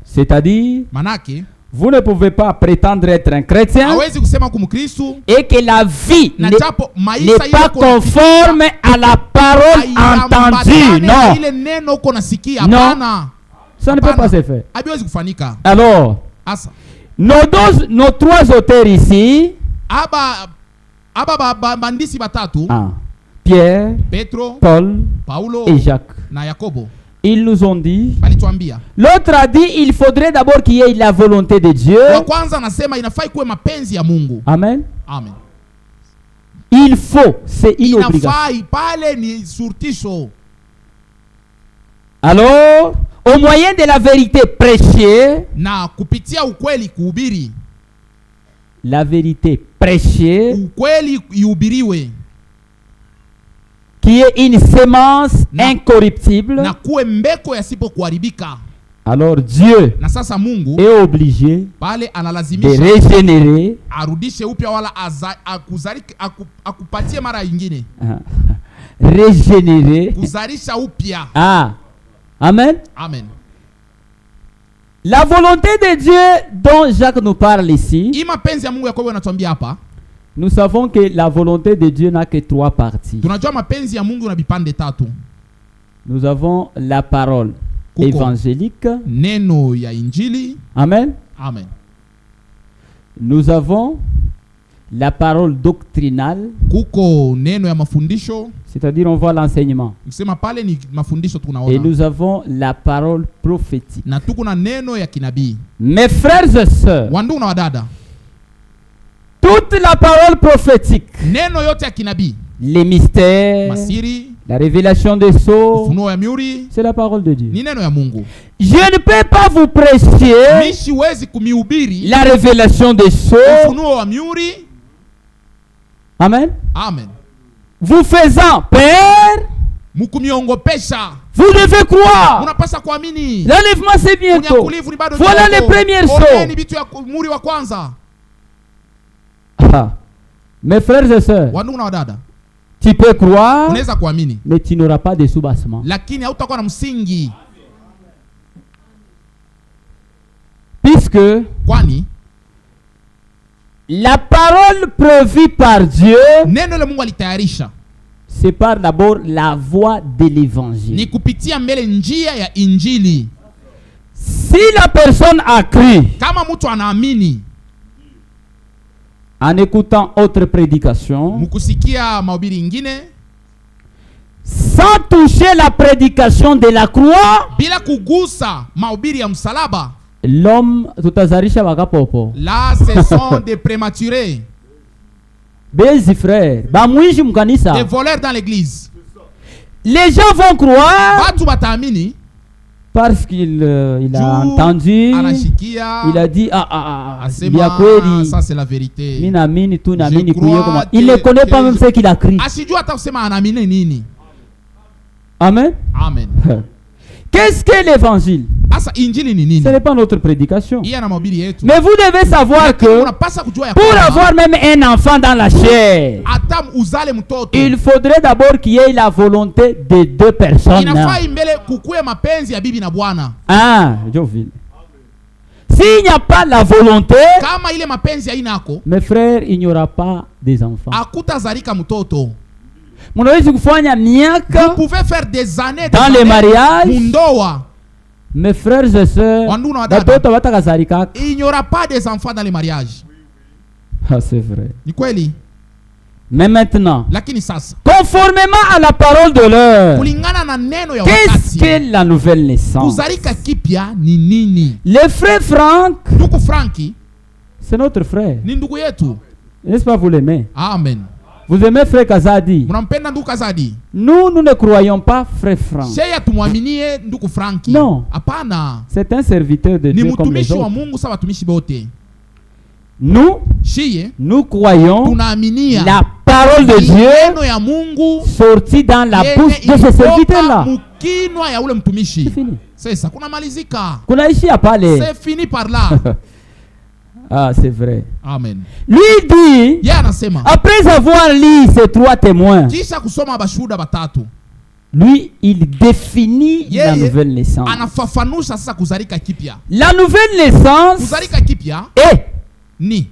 Speaker 1: C'est-à-dire,
Speaker 2: Manake
Speaker 1: vous ne pouvez pas prétendre être un chrétien
Speaker 2: hawezi kusema kumkristu
Speaker 1: et que la vie
Speaker 2: na
Speaker 1: n'est
Speaker 2: japo maisha
Speaker 1: n'est pas conforme à la parole entendue. Non,
Speaker 2: ile neno uko nasikia,
Speaker 1: Non.
Speaker 2: hapana,
Speaker 1: ça ne peut
Speaker 2: Hapana.
Speaker 1: pas se faire.
Speaker 2: habiwezi kufanika.
Speaker 1: Alors,
Speaker 2: Asa
Speaker 1: nos trois auteurs ici,
Speaker 2: aba bandisi batatu
Speaker 1: Pierre,
Speaker 2: Petro,
Speaker 1: Paul
Speaker 2: Paulo
Speaker 1: et Jacques,
Speaker 2: na Yakobo
Speaker 1: ils nous ont dit,
Speaker 2: balituambia,
Speaker 1: l'autre a dit, il faudrait d'abord qu'il y ait la volonté de Dieu.
Speaker 2: wa kwanza anasema inafai kuwe mapenzi ya Mungu.
Speaker 1: Amen.
Speaker 2: Amen.
Speaker 1: Il faut, c'est une obligation.
Speaker 2: Inafai pale ni surtisho.
Speaker 1: Alors, au moyen de la vérité prêchée,
Speaker 2: Na kupitia ukweli kuhubiri,
Speaker 1: la vérité prêchée,
Speaker 2: ukweli ihubiriwe
Speaker 1: qui est une sémence incorruptible,
Speaker 2: na kuwe mbeko yasipo kuharibika.
Speaker 1: alors Dieu
Speaker 2: Na sasa Mungu
Speaker 1: est obligé
Speaker 2: pale
Speaker 1: de
Speaker 2: analazimisha
Speaker 1: régénérer,
Speaker 2: arudishe upya wala akupatie mara nyingine
Speaker 1: régénérer.
Speaker 2: kuzalisha upya.
Speaker 1: Amen.
Speaker 2: Amen.
Speaker 1: La volonté de Dieu dont Jacques nous parle ici,
Speaker 2: Hii mapenzi ya Mungu Yakobo anatuambia hapa,
Speaker 1: nous savons que la volonté de Dieu n'a que trois parties.
Speaker 2: tunajua mapenzi ya Mungu na vipande tatu.
Speaker 1: Nous avons la parole
Speaker 2: Kuko
Speaker 1: évangélique.
Speaker 2: neno ya injili.
Speaker 1: Amen.
Speaker 2: Amen.
Speaker 1: Nous avons la parole doctrinale,
Speaker 2: Kuko neno ya mafundisho,
Speaker 1: c'est-à-dire on voit l'enseignement.
Speaker 2: nikisema pale ni mafundisho
Speaker 1: Et
Speaker 2: tunaona,
Speaker 1: nous avons la parole prophétique.
Speaker 2: na tuko na neno ya kinabii.
Speaker 1: Mes frères et sœurs,
Speaker 2: Wandugu na wadada,
Speaker 1: toute la parole prophétique,
Speaker 2: neno yote ya kinabii,
Speaker 1: les mystères,
Speaker 2: masiri,
Speaker 1: la révélation des sceaux,
Speaker 2: ufunuo ya miuri,
Speaker 1: c'est la parole de Dieu.
Speaker 2: ni neno ya Mungu.
Speaker 1: Je ne peux pas vous prêcher
Speaker 2: Mi siwezi kumihubiri
Speaker 1: la révélation des sceaux.
Speaker 2: ufunuo wa miuri.
Speaker 1: Amen.
Speaker 2: Amen.
Speaker 1: Vous faisant peur,
Speaker 2: Mukuniongopesha,
Speaker 1: vous devez croire.
Speaker 2: unapasa kuamini.
Speaker 1: L'enlèvement c'est bientôt.
Speaker 2: Unyakulivu ni bado
Speaker 1: Voilà
Speaker 2: kidogo.
Speaker 1: les premières
Speaker 2: Oneni
Speaker 1: sceaux.
Speaker 2: vitu ya muri wa kwanza.
Speaker 1: Mes frères et sœurs,
Speaker 2: Wandugu na wadada,
Speaker 1: tu peux croire,
Speaker 2: unaweza kuamini
Speaker 1: mais tu n'auras pas de soubassement.
Speaker 2: lakini hautakuwa na msingi,
Speaker 1: Puisque
Speaker 2: kwani
Speaker 1: la parole prévue par Dieu,
Speaker 2: neno ile Mungu alitayarisha
Speaker 1: c'est par d'abord la voie de
Speaker 2: ni
Speaker 1: l'évangile.
Speaker 2: kupitia mbele njia ya injili.
Speaker 1: Si la personne a cru
Speaker 2: Kama mtu anaamini
Speaker 1: en écoutant autre prédication,
Speaker 2: mkusikia mahubiri ingine
Speaker 1: sans toucher la prédication de la croix,
Speaker 2: bila kugusa mahubiri ya msalaba,
Speaker 1: l'homme tutazarisha bakapopo.
Speaker 2: là ce sont des prématurés,
Speaker 1: Bezi frère, bamwishi
Speaker 2: des
Speaker 1: mkanisa.
Speaker 2: voleurs dans l'église.
Speaker 1: Les gens vont croire
Speaker 2: Batu bataamini
Speaker 1: parce qu'il il a
Speaker 2: juu
Speaker 1: entendu,
Speaker 2: anashikia
Speaker 1: il a dit vya
Speaker 2: asema
Speaker 1: kweli,
Speaker 2: ça c'est la vérité.
Speaker 1: mimi naamini tu, naamini
Speaker 2: Je
Speaker 1: kuye
Speaker 2: crois
Speaker 1: kama.
Speaker 2: que-
Speaker 1: Il ne connaît pas
Speaker 2: que-
Speaker 1: même ce qu'il a cru.
Speaker 2: Asijua hata kusema anaamini nini.
Speaker 1: Amen.
Speaker 2: Amen.
Speaker 1: Qu'est-ce que l'évangile?
Speaker 2: Asa injili ni nini?
Speaker 1: Ce n'est pas notre prédication.
Speaker 2: Hii ana mahubiri yetu.
Speaker 1: Mais vous devez savoir que
Speaker 2: Unapasa kujua ya
Speaker 1: pour
Speaker 2: kwamba
Speaker 1: avoir même un enfant dans la chair,
Speaker 2: hata uzale mtoto
Speaker 1: il faudrait d'abord qu'il y ait la volonté de deux personnes.
Speaker 2: inafaa mbele kukue mapenzi ya bibi na bwana.
Speaker 1: Joville. S'il n'y a pas la volonté,
Speaker 2: Kama ile mapenzi hainako,
Speaker 1: mes frères, il n'y aura pas des enfants.
Speaker 2: hakutazalika mtoto.
Speaker 1: Mnaweza kufanya
Speaker 2: Vous
Speaker 1: miaka
Speaker 2: pouvez faire des années
Speaker 1: dans les mariages.
Speaker 2: mundoa.
Speaker 1: Mes frères et sœurs,
Speaker 2: Wandugu na wadada,
Speaker 1: batoto batakazalika.
Speaker 2: il n'y aura pas des enfants dans les mariages.
Speaker 1: C'est vrai.
Speaker 2: Ni kweli?
Speaker 1: Mais maintenant,
Speaker 2: Lakini sasa
Speaker 1: conformément à la parole de l'heure,
Speaker 2: kulingana na neno ya
Speaker 1: qu'est-ce
Speaker 2: wakati,
Speaker 1: que la nouvelle naissance?
Speaker 2: kuzalika kipya ni nini?
Speaker 1: Le frère Franck,
Speaker 2: Ndugu Franki
Speaker 1: c'est notre frère.
Speaker 2: ni ndugu yetu.
Speaker 1: N'est-ce pas, vous l'aimez?
Speaker 2: Amen.
Speaker 1: Vous aimez frère Kazadi?
Speaker 2: Mnampenda ndugu Kazadi?
Speaker 1: Nous ne croyons pas frère Franck.
Speaker 2: Sheya tumwaminie ndugu Franki.
Speaker 1: Non.
Speaker 2: Hapana.
Speaker 1: C'est un serviteur de
Speaker 2: Ni
Speaker 1: Dieu comme les
Speaker 2: mtumishi wa
Speaker 1: autres.
Speaker 2: Mungu sawa watumishi bote.
Speaker 1: Nous croyons
Speaker 2: tunaaminia
Speaker 1: la parole de Dieu
Speaker 2: ya Mungu
Speaker 1: sortie dans la bouche de ce serviteur-là.
Speaker 2: Mukinwa ya ule mtumishi.
Speaker 1: C'est fini.
Speaker 2: Sasa kuna malizika.
Speaker 1: Kunaishia pale.
Speaker 2: C'est fini par là.
Speaker 1: Ah, c'est vrai.
Speaker 2: Amen.
Speaker 1: Lui dit,
Speaker 2: Yeye anasema,
Speaker 1: après avoir lu ces trois témoins,
Speaker 2: kisha kusoma bashuhuda batatu,
Speaker 1: lui il définit la nouvelle naissance.
Speaker 2: Anafafanusha sasa kuzalika kipya.
Speaker 1: La nouvelle naissance
Speaker 2: Kuzalika kipya
Speaker 1: est
Speaker 2: ni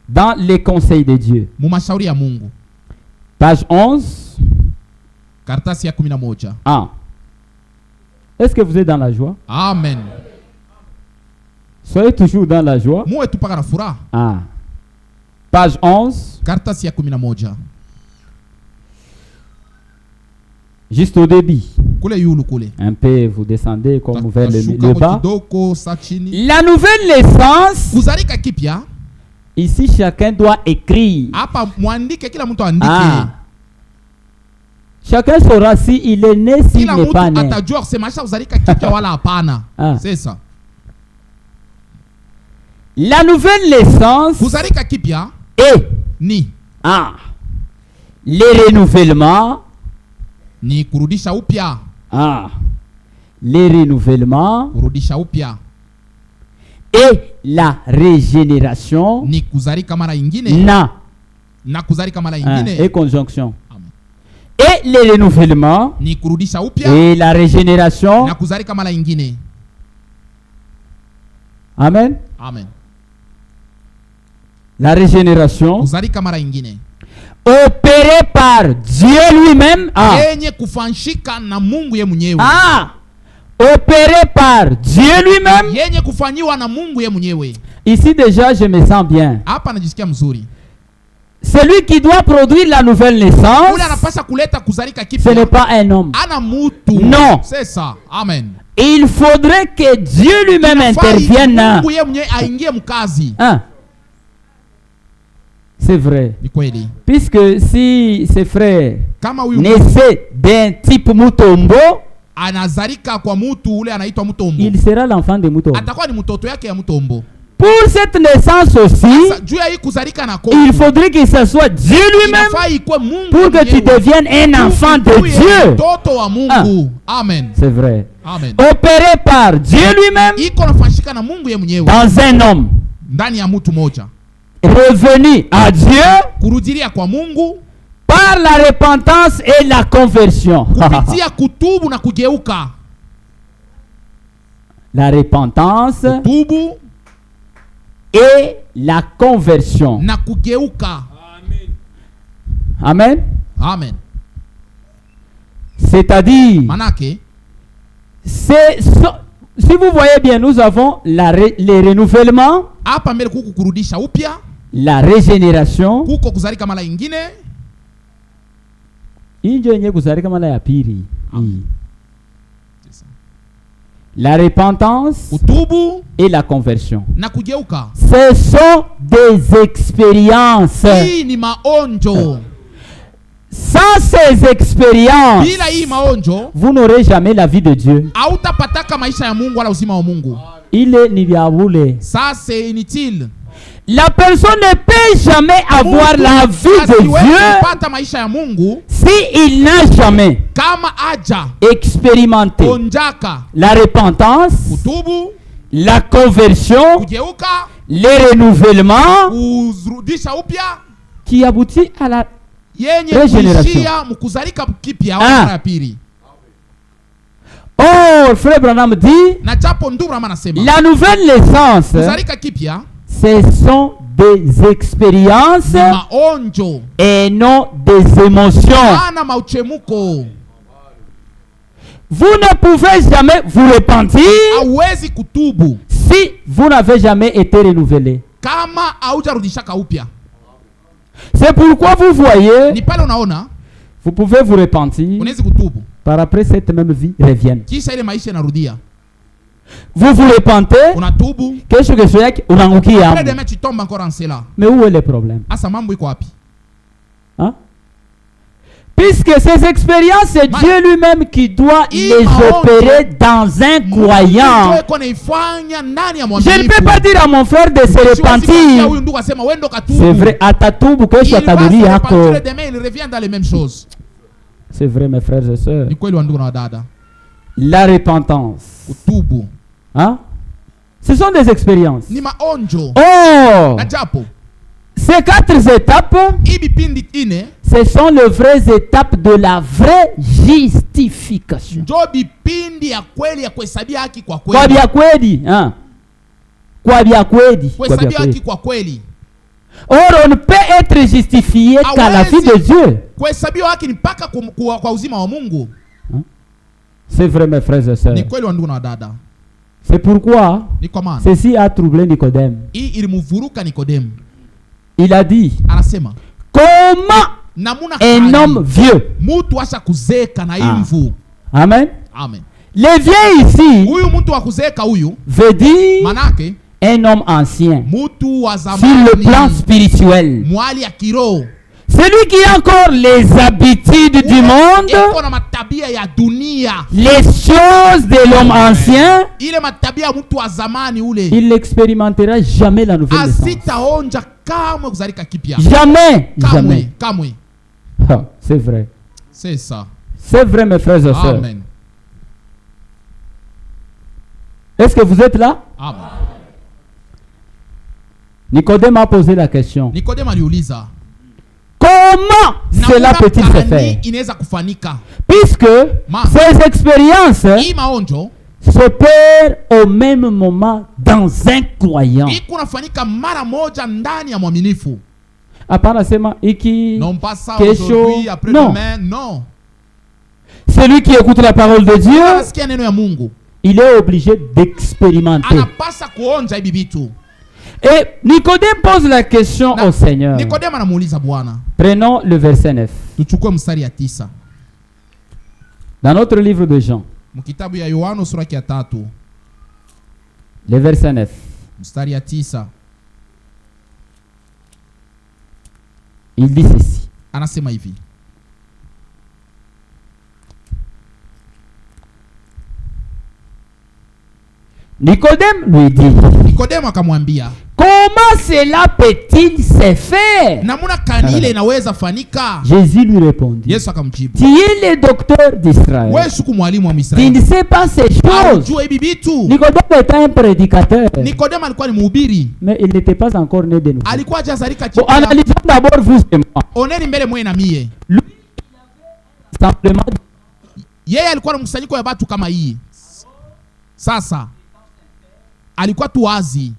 Speaker 1: dans les conseils de Dieu.
Speaker 2: mu mashauri ya Mungu.
Speaker 1: Page 11.
Speaker 2: Karatasi ya 11.
Speaker 1: Ah. Est-ce que vous êtes dans la joie?
Speaker 2: Amen.
Speaker 1: Soyez toujours dans la joie.
Speaker 2: Muwe tupaka na furaha.
Speaker 1: Ah. Page 11.
Speaker 2: Karatasi ya 11.
Speaker 1: Juste au début.
Speaker 2: Kule yulu kule.
Speaker 1: Un peu vous descendez comme vers le bas.
Speaker 2: La
Speaker 1: nouvelle naissance.
Speaker 2: Kuzalika kipya.
Speaker 1: Ici chacun doit écrire.
Speaker 2: Hapa muandike, kila mtu andike.
Speaker 1: Ah. Chacun saura si il est né, s'il n'est pas né.
Speaker 2: Atajua semasha kuzalika kipya wala hapana.
Speaker 1: Ah.
Speaker 2: C'est ça.
Speaker 1: La nouvelle naissance
Speaker 2: kuzalika kipya
Speaker 1: est
Speaker 2: ni
Speaker 1: les renouvellements.
Speaker 2: Ni kurudisha upya.
Speaker 1: Les renouvellements.
Speaker 2: Kurudisha upya.
Speaker 1: Et la régénération.
Speaker 2: Ni kuzalika mara ingine. Na kuzalika mara ingine.
Speaker 1: Et conjonction. Amen. Et les renouvellements.
Speaker 2: Ni kurudisha upya.
Speaker 1: Et la régénération.
Speaker 2: Na kuzalika mara ingine.
Speaker 1: Amen.
Speaker 2: Amen.
Speaker 1: La régénération.
Speaker 2: Kuzalika mara ingine.
Speaker 1: Opéré par Dieu lui-même.
Speaker 2: Yenye kufanshika na Mungu ye mwenyewe.
Speaker 1: Opéré par Dieu lui-même.
Speaker 2: Yenye kufanyiwa na Mungu ye mwenyewe.
Speaker 1: Ici déjà je me sens bien.
Speaker 2: Hapa najisikia mzuri.
Speaker 1: Celui qui doit produire la nouvelle naissance,
Speaker 2: ule anapaswa kuleta kuzalika kipya.
Speaker 1: Ce n'est pas un homme.
Speaker 2: Ana mutu.
Speaker 1: Non.
Speaker 2: C'est ça. Amen.
Speaker 1: Il faudrait que Dieu lui-même intervienne.
Speaker 2: Mungu ye mwenyewe aingie mkazi.
Speaker 1: C'est vrai. Puisque si ses frères naissaient d'un type Mutombo,
Speaker 2: anazalika kwa mutu ule anaitwa Mutombo,
Speaker 1: il sera l'enfant de Mutombo.
Speaker 2: Atakuwa ni mtoto yake ya Mutombo.
Speaker 1: Pour cette naissance aussi, il faudrait que ce soit Dieu lui-même pour que tu deviennes un enfant de Dieu.
Speaker 2: Amen.
Speaker 1: C'est vrai.
Speaker 2: Amen.
Speaker 1: Opéré par Dieu lui-même dans un homme. Revenu à Dieu par la repentance et la conversion. La repentance et la conversion. Amen.
Speaker 2: Amen.
Speaker 1: C'est-à-dire, si vous voyez bien, nous avons les renouvellements, la régénération, la repentance et la conversion. Ce sont des expériences. Sans ces expériences, vous n'aurez jamais la vie de Dieu. Il est nibiabule. La personne ne peut jamais avoir la vie de Dieu si il n'a jamais expérimenté la repentance, la conversion, les renouvellements qui aboutit à la régénération. Oh, frère Branham dit, la nouvelle naissance, ce sont des expériences et non des émotions. Vous ne pouvez jamais vous repentir si vous n'avez jamais été renouvelé. C'est pourquoi vous voyez, vous pouvez vous repentir, par après cette même vie revienne. Vous vous repentez, mais où est le problème? Hein? Puisque ces expériences, c'est Dieu lui-même qui doit les opérer dans un croyant. Je ne peux pas dire à mon frère de se repentir. C'est vrai, atatubu kesho atarudi yako. C'est vrai, mes frères et sœurs. La repentance. Hein? Ce sont des expériences. Oh! Ces 4 étapes, ce sont les vraies étapes de la vraie justification. Kwa bia kweli, hein? Kwa bia kweli. Or, on ne peut être justifié qu'à la vie de Dieu. Hein? C'est vrai, mes frères et sœurs. C'est pourquoi ceci a troublé Nicodème. Il a dit, comment un homme vieux, Amen. Les vieux ici veut dire un homme ancien sur le plan spirituel. Celui qui a encore les habitudes du monde, les choses de l'homme ancien, il n'expérimentera jamais la nouvelle naissance. Jamais. Ah, c'est vrai.
Speaker 2: C'est ça.
Speaker 1: C'est vrai, mes frères et sœurs.
Speaker 2: Amen.
Speaker 1: Est-ce que vous êtes là?
Speaker 2: Amen.
Speaker 1: Nicodème a posé la question.
Speaker 2: Nicodème aliuliza,
Speaker 1: comment cela peut-il se faire? Puisque ces expériences s'opèrent au même moment dans un croyant. Hapana sema iki kesho. Non. Celui qui écoute la parole de Dieu, il est obligé d'expérimenter. Et Nicodème pose la question au Seigneur. Prenons le verset 9. Dans notre livre de Jean, le verset 9. Il dit ceci. Nicodème lui dit, comment cela peut-il se faire? Jésus lui répondit, tu es le docteur d'Israël, tu ne sais pas ces choses. Nicodème était un prédicateur, mais il n'était pas encore né de nouveau. Bon, analysons d'abord vous et moi. Lui, simplement,
Speaker 2: alikuwa tu wazi.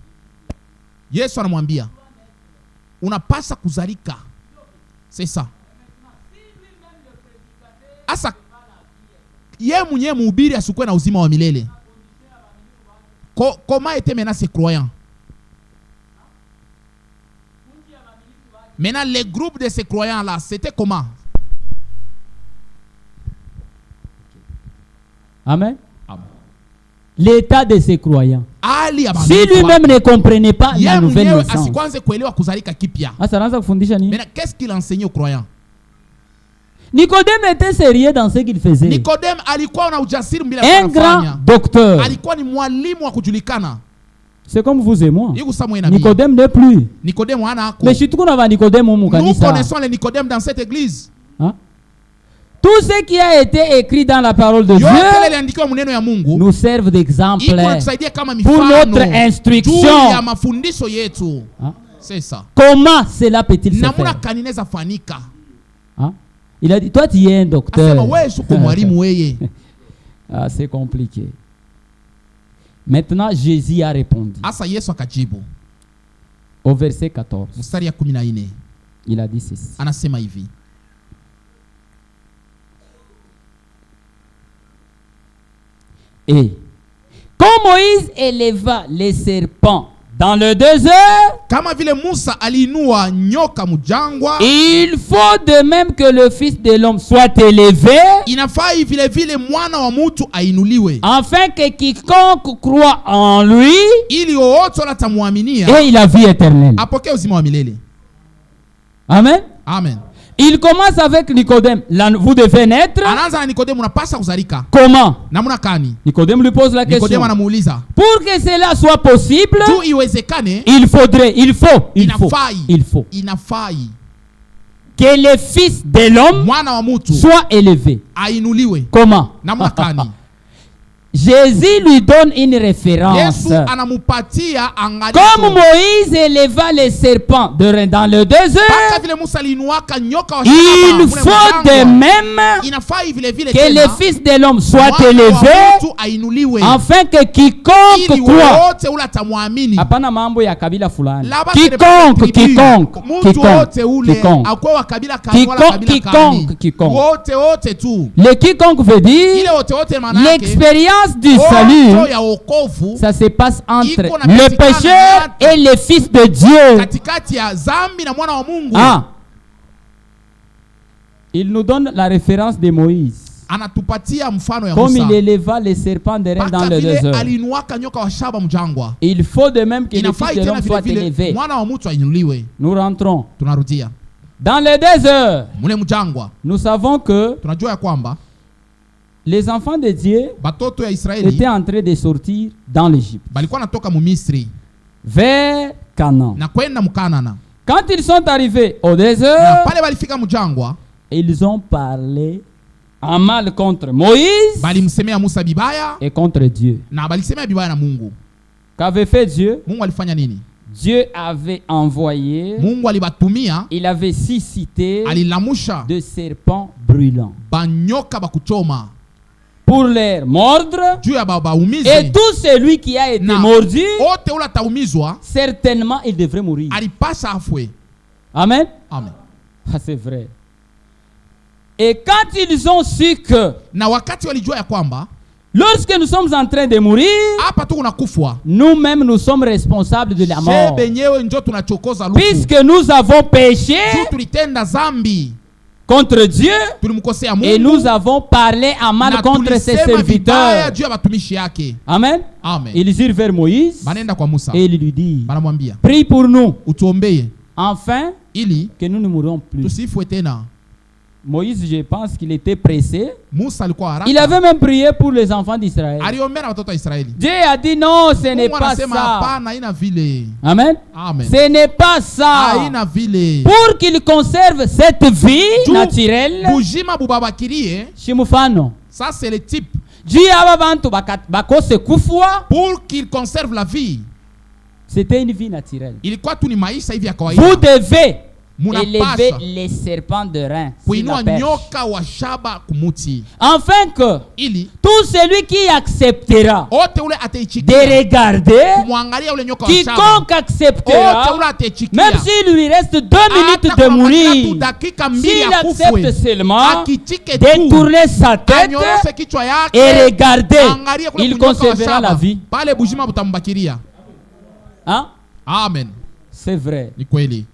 Speaker 2: Yesu anamwambia unapasa kuzalika. C'est ça. Asa yeye mwenyewe mhubiri asikuwe na uzima wa milele. Comment était maintenant ces croyants? Maintenant les groupes de ces croyants là, c'était comment?
Speaker 1: Amen. L'état de ces croyants. Si lui-même ne comprenait pas la nouvelle naissance.
Speaker 2: Mais qu'est-ce qu'il enseignait aux croyants?
Speaker 1: Nicodème était sérieux dans ce qu'il faisait.
Speaker 2: Nicodème alikuwa na ujasiri bila
Speaker 1: un grand docteur.
Speaker 2: Alikuwa ni mwalimu wa kujulikana.
Speaker 1: C'est comme vous et moi. Nicodème n'est plus.
Speaker 2: Nicodème hana ako.
Speaker 1: Mais surtout kuna ba Nicodème mu kanisa.
Speaker 2: Nous connaissons les Nicodème dans cette église.
Speaker 1: Hein? Tout ce qui a été écrit dans la parole de Dieu nous servent d'exemple pour notre instruction. Hein?
Speaker 2: C'est ça.
Speaker 1: Comment cela peut-il se faire? Hein? Il a dit, toi tu es un docteur. Ah, c'est compliqué. Maintenant, Jésus a répondu. Au verset 14. Il a dit ceci. Et quand Moïse éleva les serpents dans le désert, il faut de même que le Fils de l'homme soit élevé, afin que quiconque croit en lui ait la vie éternelle.
Speaker 2: Amen.
Speaker 1: Amen. Il commence avec Nicodème. Là, vous devez naître.
Speaker 2: Anaanza na Nikodemu, unapaswa kuzalika.
Speaker 1: Comment?
Speaker 2: Namna gani?
Speaker 1: Nicodème lui pose la question.
Speaker 2: Nikodemu anamuuliza.
Speaker 1: Pour que cela soit possible,
Speaker 2: Tu iwezekane,
Speaker 1: il faut
Speaker 2: inafai
Speaker 1: que le fils de l'homme
Speaker 2: mwana wa mutu
Speaker 1: soit élevé.
Speaker 2: ainuliwe.
Speaker 1: Comment?
Speaker 2: Namna gani?
Speaker 1: Jésus lui donne une référence.
Speaker 2: Yesu anamupatia angalisho.
Speaker 1: Comme Moïse éleva les serpents dans le désert,
Speaker 2: Paka vile Musa aliinuaka nyoka wa
Speaker 1: il
Speaker 2: shaba,
Speaker 1: faut de même
Speaker 2: inafai vile vile
Speaker 1: que
Speaker 2: tena,
Speaker 1: le fils de l'homme soit
Speaker 2: mwana wa
Speaker 1: élevé,
Speaker 2: mutu ainuliwe,
Speaker 1: afin que quiconque
Speaker 2: ili
Speaker 1: croit.
Speaker 2: wote ule atamwamini.
Speaker 1: Hapana mambo ya kabila fulani.
Speaker 2: Laba
Speaker 1: Quiconque
Speaker 2: wote ule akwe wa kabila kani wala kabila kani. Wote tu.
Speaker 1: Le quiconque veut dire
Speaker 2: Ile wote maana yake
Speaker 1: l'expérience du salut.
Speaker 2: ya wokovu,
Speaker 1: Ça se passe entre
Speaker 2: iko na
Speaker 1: le
Speaker 2: patikana
Speaker 1: pécheur et le fils de Dieu.
Speaker 2: katikati ya zambi na mwana wa Mungu.
Speaker 1: Ah. Il nous donne la référence de Moïse.
Speaker 2: Anatupatia mfano ya
Speaker 1: Comme
Speaker 2: Musa.
Speaker 1: il éleva les serpents de reins dans le désert.
Speaker 2: Aliinuaka nyoka wa shaba mjangwa.
Speaker 1: Il faut de même que le
Speaker 2: Inafai
Speaker 1: fils de
Speaker 2: tena
Speaker 1: l'homme
Speaker 2: vile
Speaker 1: soit
Speaker 2: vile
Speaker 1: élevé.
Speaker 2: mwana wa mtu ainuliwe.
Speaker 1: Nous rentrons.
Speaker 2: Tunarudia.
Speaker 1: Dans le désert,
Speaker 2: Mule mjangwa.
Speaker 1: nous savons que
Speaker 2: Tunajua ya kwamba
Speaker 1: les enfants de Dieu
Speaker 2: batoto ya Israeli
Speaker 1: étaient en train de sortir dans l'Égypte,
Speaker 2: balikuwa natoka mu Misri
Speaker 1: vers Canaan.
Speaker 2: na kwenda Mkanana.
Speaker 1: Quand ils sont arrivés au
Speaker 2: Na
Speaker 1: désert,
Speaker 2: pale balifika mjangwa,
Speaker 1: ils ont parlé en mal contre Moïse
Speaker 2: balimsemea Musa bibaya
Speaker 1: et contre Dieu.
Speaker 2: na balisemea bibaya na Mungu.
Speaker 1: Qu'avait fait Dieu?
Speaker 2: Mungu alifanya nini?
Speaker 1: Dieu avait envoyé,
Speaker 2: Mungu alibatumia,
Speaker 1: il avait suscité
Speaker 2: alilamusha
Speaker 1: de serpents brûlants
Speaker 2: banyoka bakuchoma
Speaker 1: pour les mordre,
Speaker 2: juu ya baumize.
Speaker 1: et tout celui qui a été
Speaker 2: Na
Speaker 1: mordu,
Speaker 2: ote ula taumizwa
Speaker 1: certainement il devrait mourir.
Speaker 2: alipasha afwe.
Speaker 1: Amen.
Speaker 2: Amen.
Speaker 1: Ah, c'est vrai. Et quand ils ont su que
Speaker 2: Na wakati walijua ya kwamba
Speaker 1: lorsque nous sommes en train de mourir,
Speaker 2: hapa tu kunakufwa,
Speaker 1: nous-mêmes nous sommes responsables de la mort,
Speaker 2: she benyewe njo tunachokoza lufu.
Speaker 1: puisque nous avons péché
Speaker 2: Juu tulitenda zambi,
Speaker 1: contre Dieu
Speaker 2: tulimkosea
Speaker 1: et
Speaker 2: Mungu
Speaker 1: nous avons parlé en mal
Speaker 2: na
Speaker 1: contre ses
Speaker 2: tulisema vibaya
Speaker 1: serviteurs.
Speaker 2: juu ya batumishi yake.
Speaker 1: Amen.
Speaker 2: Amen.
Speaker 1: Ils irent vers Moïse
Speaker 2: Banenda kwa Musa,
Speaker 1: et ils lui disent,
Speaker 2: banamwambia
Speaker 1: prie pour nous,
Speaker 2: utuombeye
Speaker 1: afin
Speaker 2: ili
Speaker 1: que nous ne mourons plus.
Speaker 2: tusifwe tena.
Speaker 1: Moïse, je pense qu'il était pressé.
Speaker 2: Musa alikuwa haraka.
Speaker 1: Il avait même prié pour les enfants d'Israël.
Speaker 2: Aliombea na watoto wa Israeli.
Speaker 1: Dieu a dit non, ce n'est
Speaker 2: Mungu
Speaker 1: pas
Speaker 2: anasema
Speaker 1: ça.
Speaker 2: hapana, haina vile.
Speaker 1: Amen.
Speaker 2: Amen.
Speaker 1: Ce n'est pas ça.
Speaker 2: Haina vile.
Speaker 1: Pour qu'il conserve cette vie naturelle,
Speaker 2: Bujima bubabakirie,
Speaker 1: Shimufano.
Speaker 2: ça c'est le type.
Speaker 1: Dieu a bantu bakose kufwa.
Speaker 2: Pour qu'il conserve la vie.
Speaker 1: C'était une vie naturelle.
Speaker 2: Ilikuwa tu ni maisha hivi ya kawaida.
Speaker 1: Vous devez
Speaker 2: Munapasha
Speaker 1: élever les serpents de reins sur
Speaker 2: kuinua
Speaker 1: la perche,
Speaker 2: nyoka wa shaba kumuti.
Speaker 1: afin que
Speaker 2: Ili
Speaker 1: tout celui qui acceptera
Speaker 2: ote ule
Speaker 1: de
Speaker 2: ataichikia
Speaker 1: regarder,
Speaker 2: kumwangalia ule nyoka wa shaba.
Speaker 1: quiconque acceptera,
Speaker 2: Ote ule ataichikia.
Speaker 1: même s'il lui reste 2 minutes
Speaker 2: Hata
Speaker 1: de
Speaker 2: kumwangalia tu
Speaker 1: mourir,
Speaker 2: dakika mbili
Speaker 1: s'il
Speaker 2: ya
Speaker 1: accepte
Speaker 2: kufwe.
Speaker 1: seulement
Speaker 2: Akichike tu.
Speaker 1: de tourner sa tête
Speaker 2: Anyoroshe kichwa yake.
Speaker 1: et regarder,
Speaker 2: Angalia kule
Speaker 1: il
Speaker 2: kunyoka wa
Speaker 1: conservera la
Speaker 2: shaba.
Speaker 1: vie.
Speaker 2: Pale bujima butambakiria.
Speaker 1: Hein?
Speaker 2: Amen.
Speaker 1: C'est vrai.
Speaker 2: Ni kweli.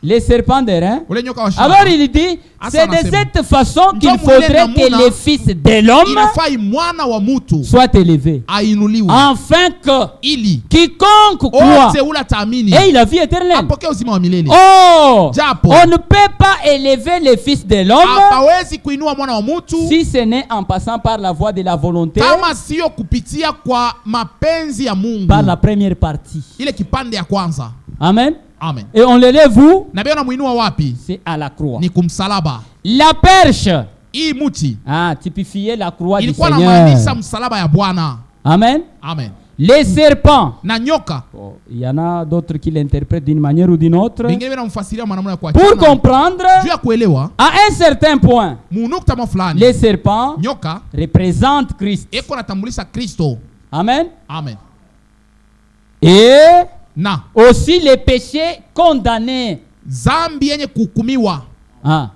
Speaker 1: Les serpents de reins.
Speaker 2: Ule nyoka wa shaba.
Speaker 1: Alors il dit, c'est de cette façon qu'il faudrait que le fils de l'homme
Speaker 2: Inafai mwana wa mutu
Speaker 1: soit élevé,
Speaker 2: ainuliwe.
Speaker 1: afin que
Speaker 2: Ili
Speaker 1: quiconque croit
Speaker 2: ote ule ataamini
Speaker 1: ait la vie éternelle.
Speaker 2: apokee uzima wa milele.
Speaker 1: Oh,
Speaker 2: Japo
Speaker 1: on ne peut pas élever le fils de l'homme
Speaker 2: hapawezi kuinua mwana wa mutu
Speaker 1: si ce n'est en passant par la voie de la volonté,
Speaker 2: kama sio kupitia kwa mapenzi ya Mungu.
Speaker 1: par la première partie.
Speaker 2: Ile kipande ya kwanza.
Speaker 1: Amen.
Speaker 2: Amen.
Speaker 1: Et on l'élève où?
Speaker 2: Na bia namuinua wapi?
Speaker 1: C'est à la croix.
Speaker 2: Ni kumsalaba.
Speaker 1: La perche,
Speaker 2: Hii muti
Speaker 1: typifiait la croix du
Speaker 2: ilikuwa namaanisha
Speaker 1: Seigneur.
Speaker 2: msalaba ya Bwana.
Speaker 1: Amen.
Speaker 2: Amen.
Speaker 1: Les serpents,
Speaker 2: Na nyoka
Speaker 1: il y en a d'autres qui l'interprètent d'une manière ou d'une autre.
Speaker 2: bingine binamfasiria mwanamuna kwa
Speaker 1: Pour comprendre,
Speaker 2: juu ya kuelewa
Speaker 1: à un certain point,
Speaker 2: munukta fulani
Speaker 1: les serpents
Speaker 2: nyoka
Speaker 1: représentent Christ.
Speaker 2: eko natambulisha Kristo.
Speaker 1: Amen.
Speaker 2: Amen.
Speaker 1: Et
Speaker 2: Na
Speaker 1: aussi les péchés condamnés.
Speaker 2: zambi yenye kuhukumiwa.
Speaker 1: Ah.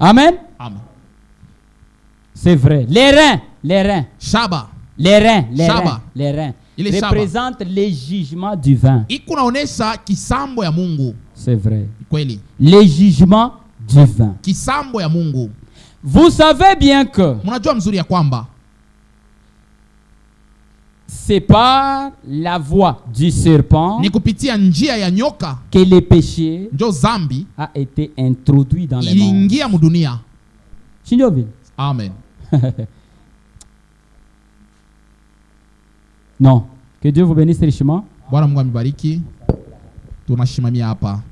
Speaker 1: Amen.
Speaker 2: Amen.
Speaker 1: C'est vrai. Les reins,
Speaker 2: Shaba
Speaker 1: les reins
Speaker 2: Shaba. Il est
Speaker 1: représentent les jugements divins.
Speaker 2: iko naonesha kisambo ya Mungu.
Speaker 1: C'est vrai.
Speaker 2: Kweli.
Speaker 1: Les jugements divins.
Speaker 2: Kisambo ya Mungu.
Speaker 1: Vous savez bien que
Speaker 2: Mnajua mzuri ya kwamba
Speaker 1: c'est par la voie du serpent
Speaker 2: ni kupitia njia ya nyoka
Speaker 1: que le péché
Speaker 2: njo zambi
Speaker 1: a été introduit dans le monde.
Speaker 2: iliingia mudunia.
Speaker 1: Sindio vile?
Speaker 2: Amen.
Speaker 1: Non. Que Dieu vous bénisse richement.
Speaker 2: Bwana Mungu amibariki. Tunashimamia hapa.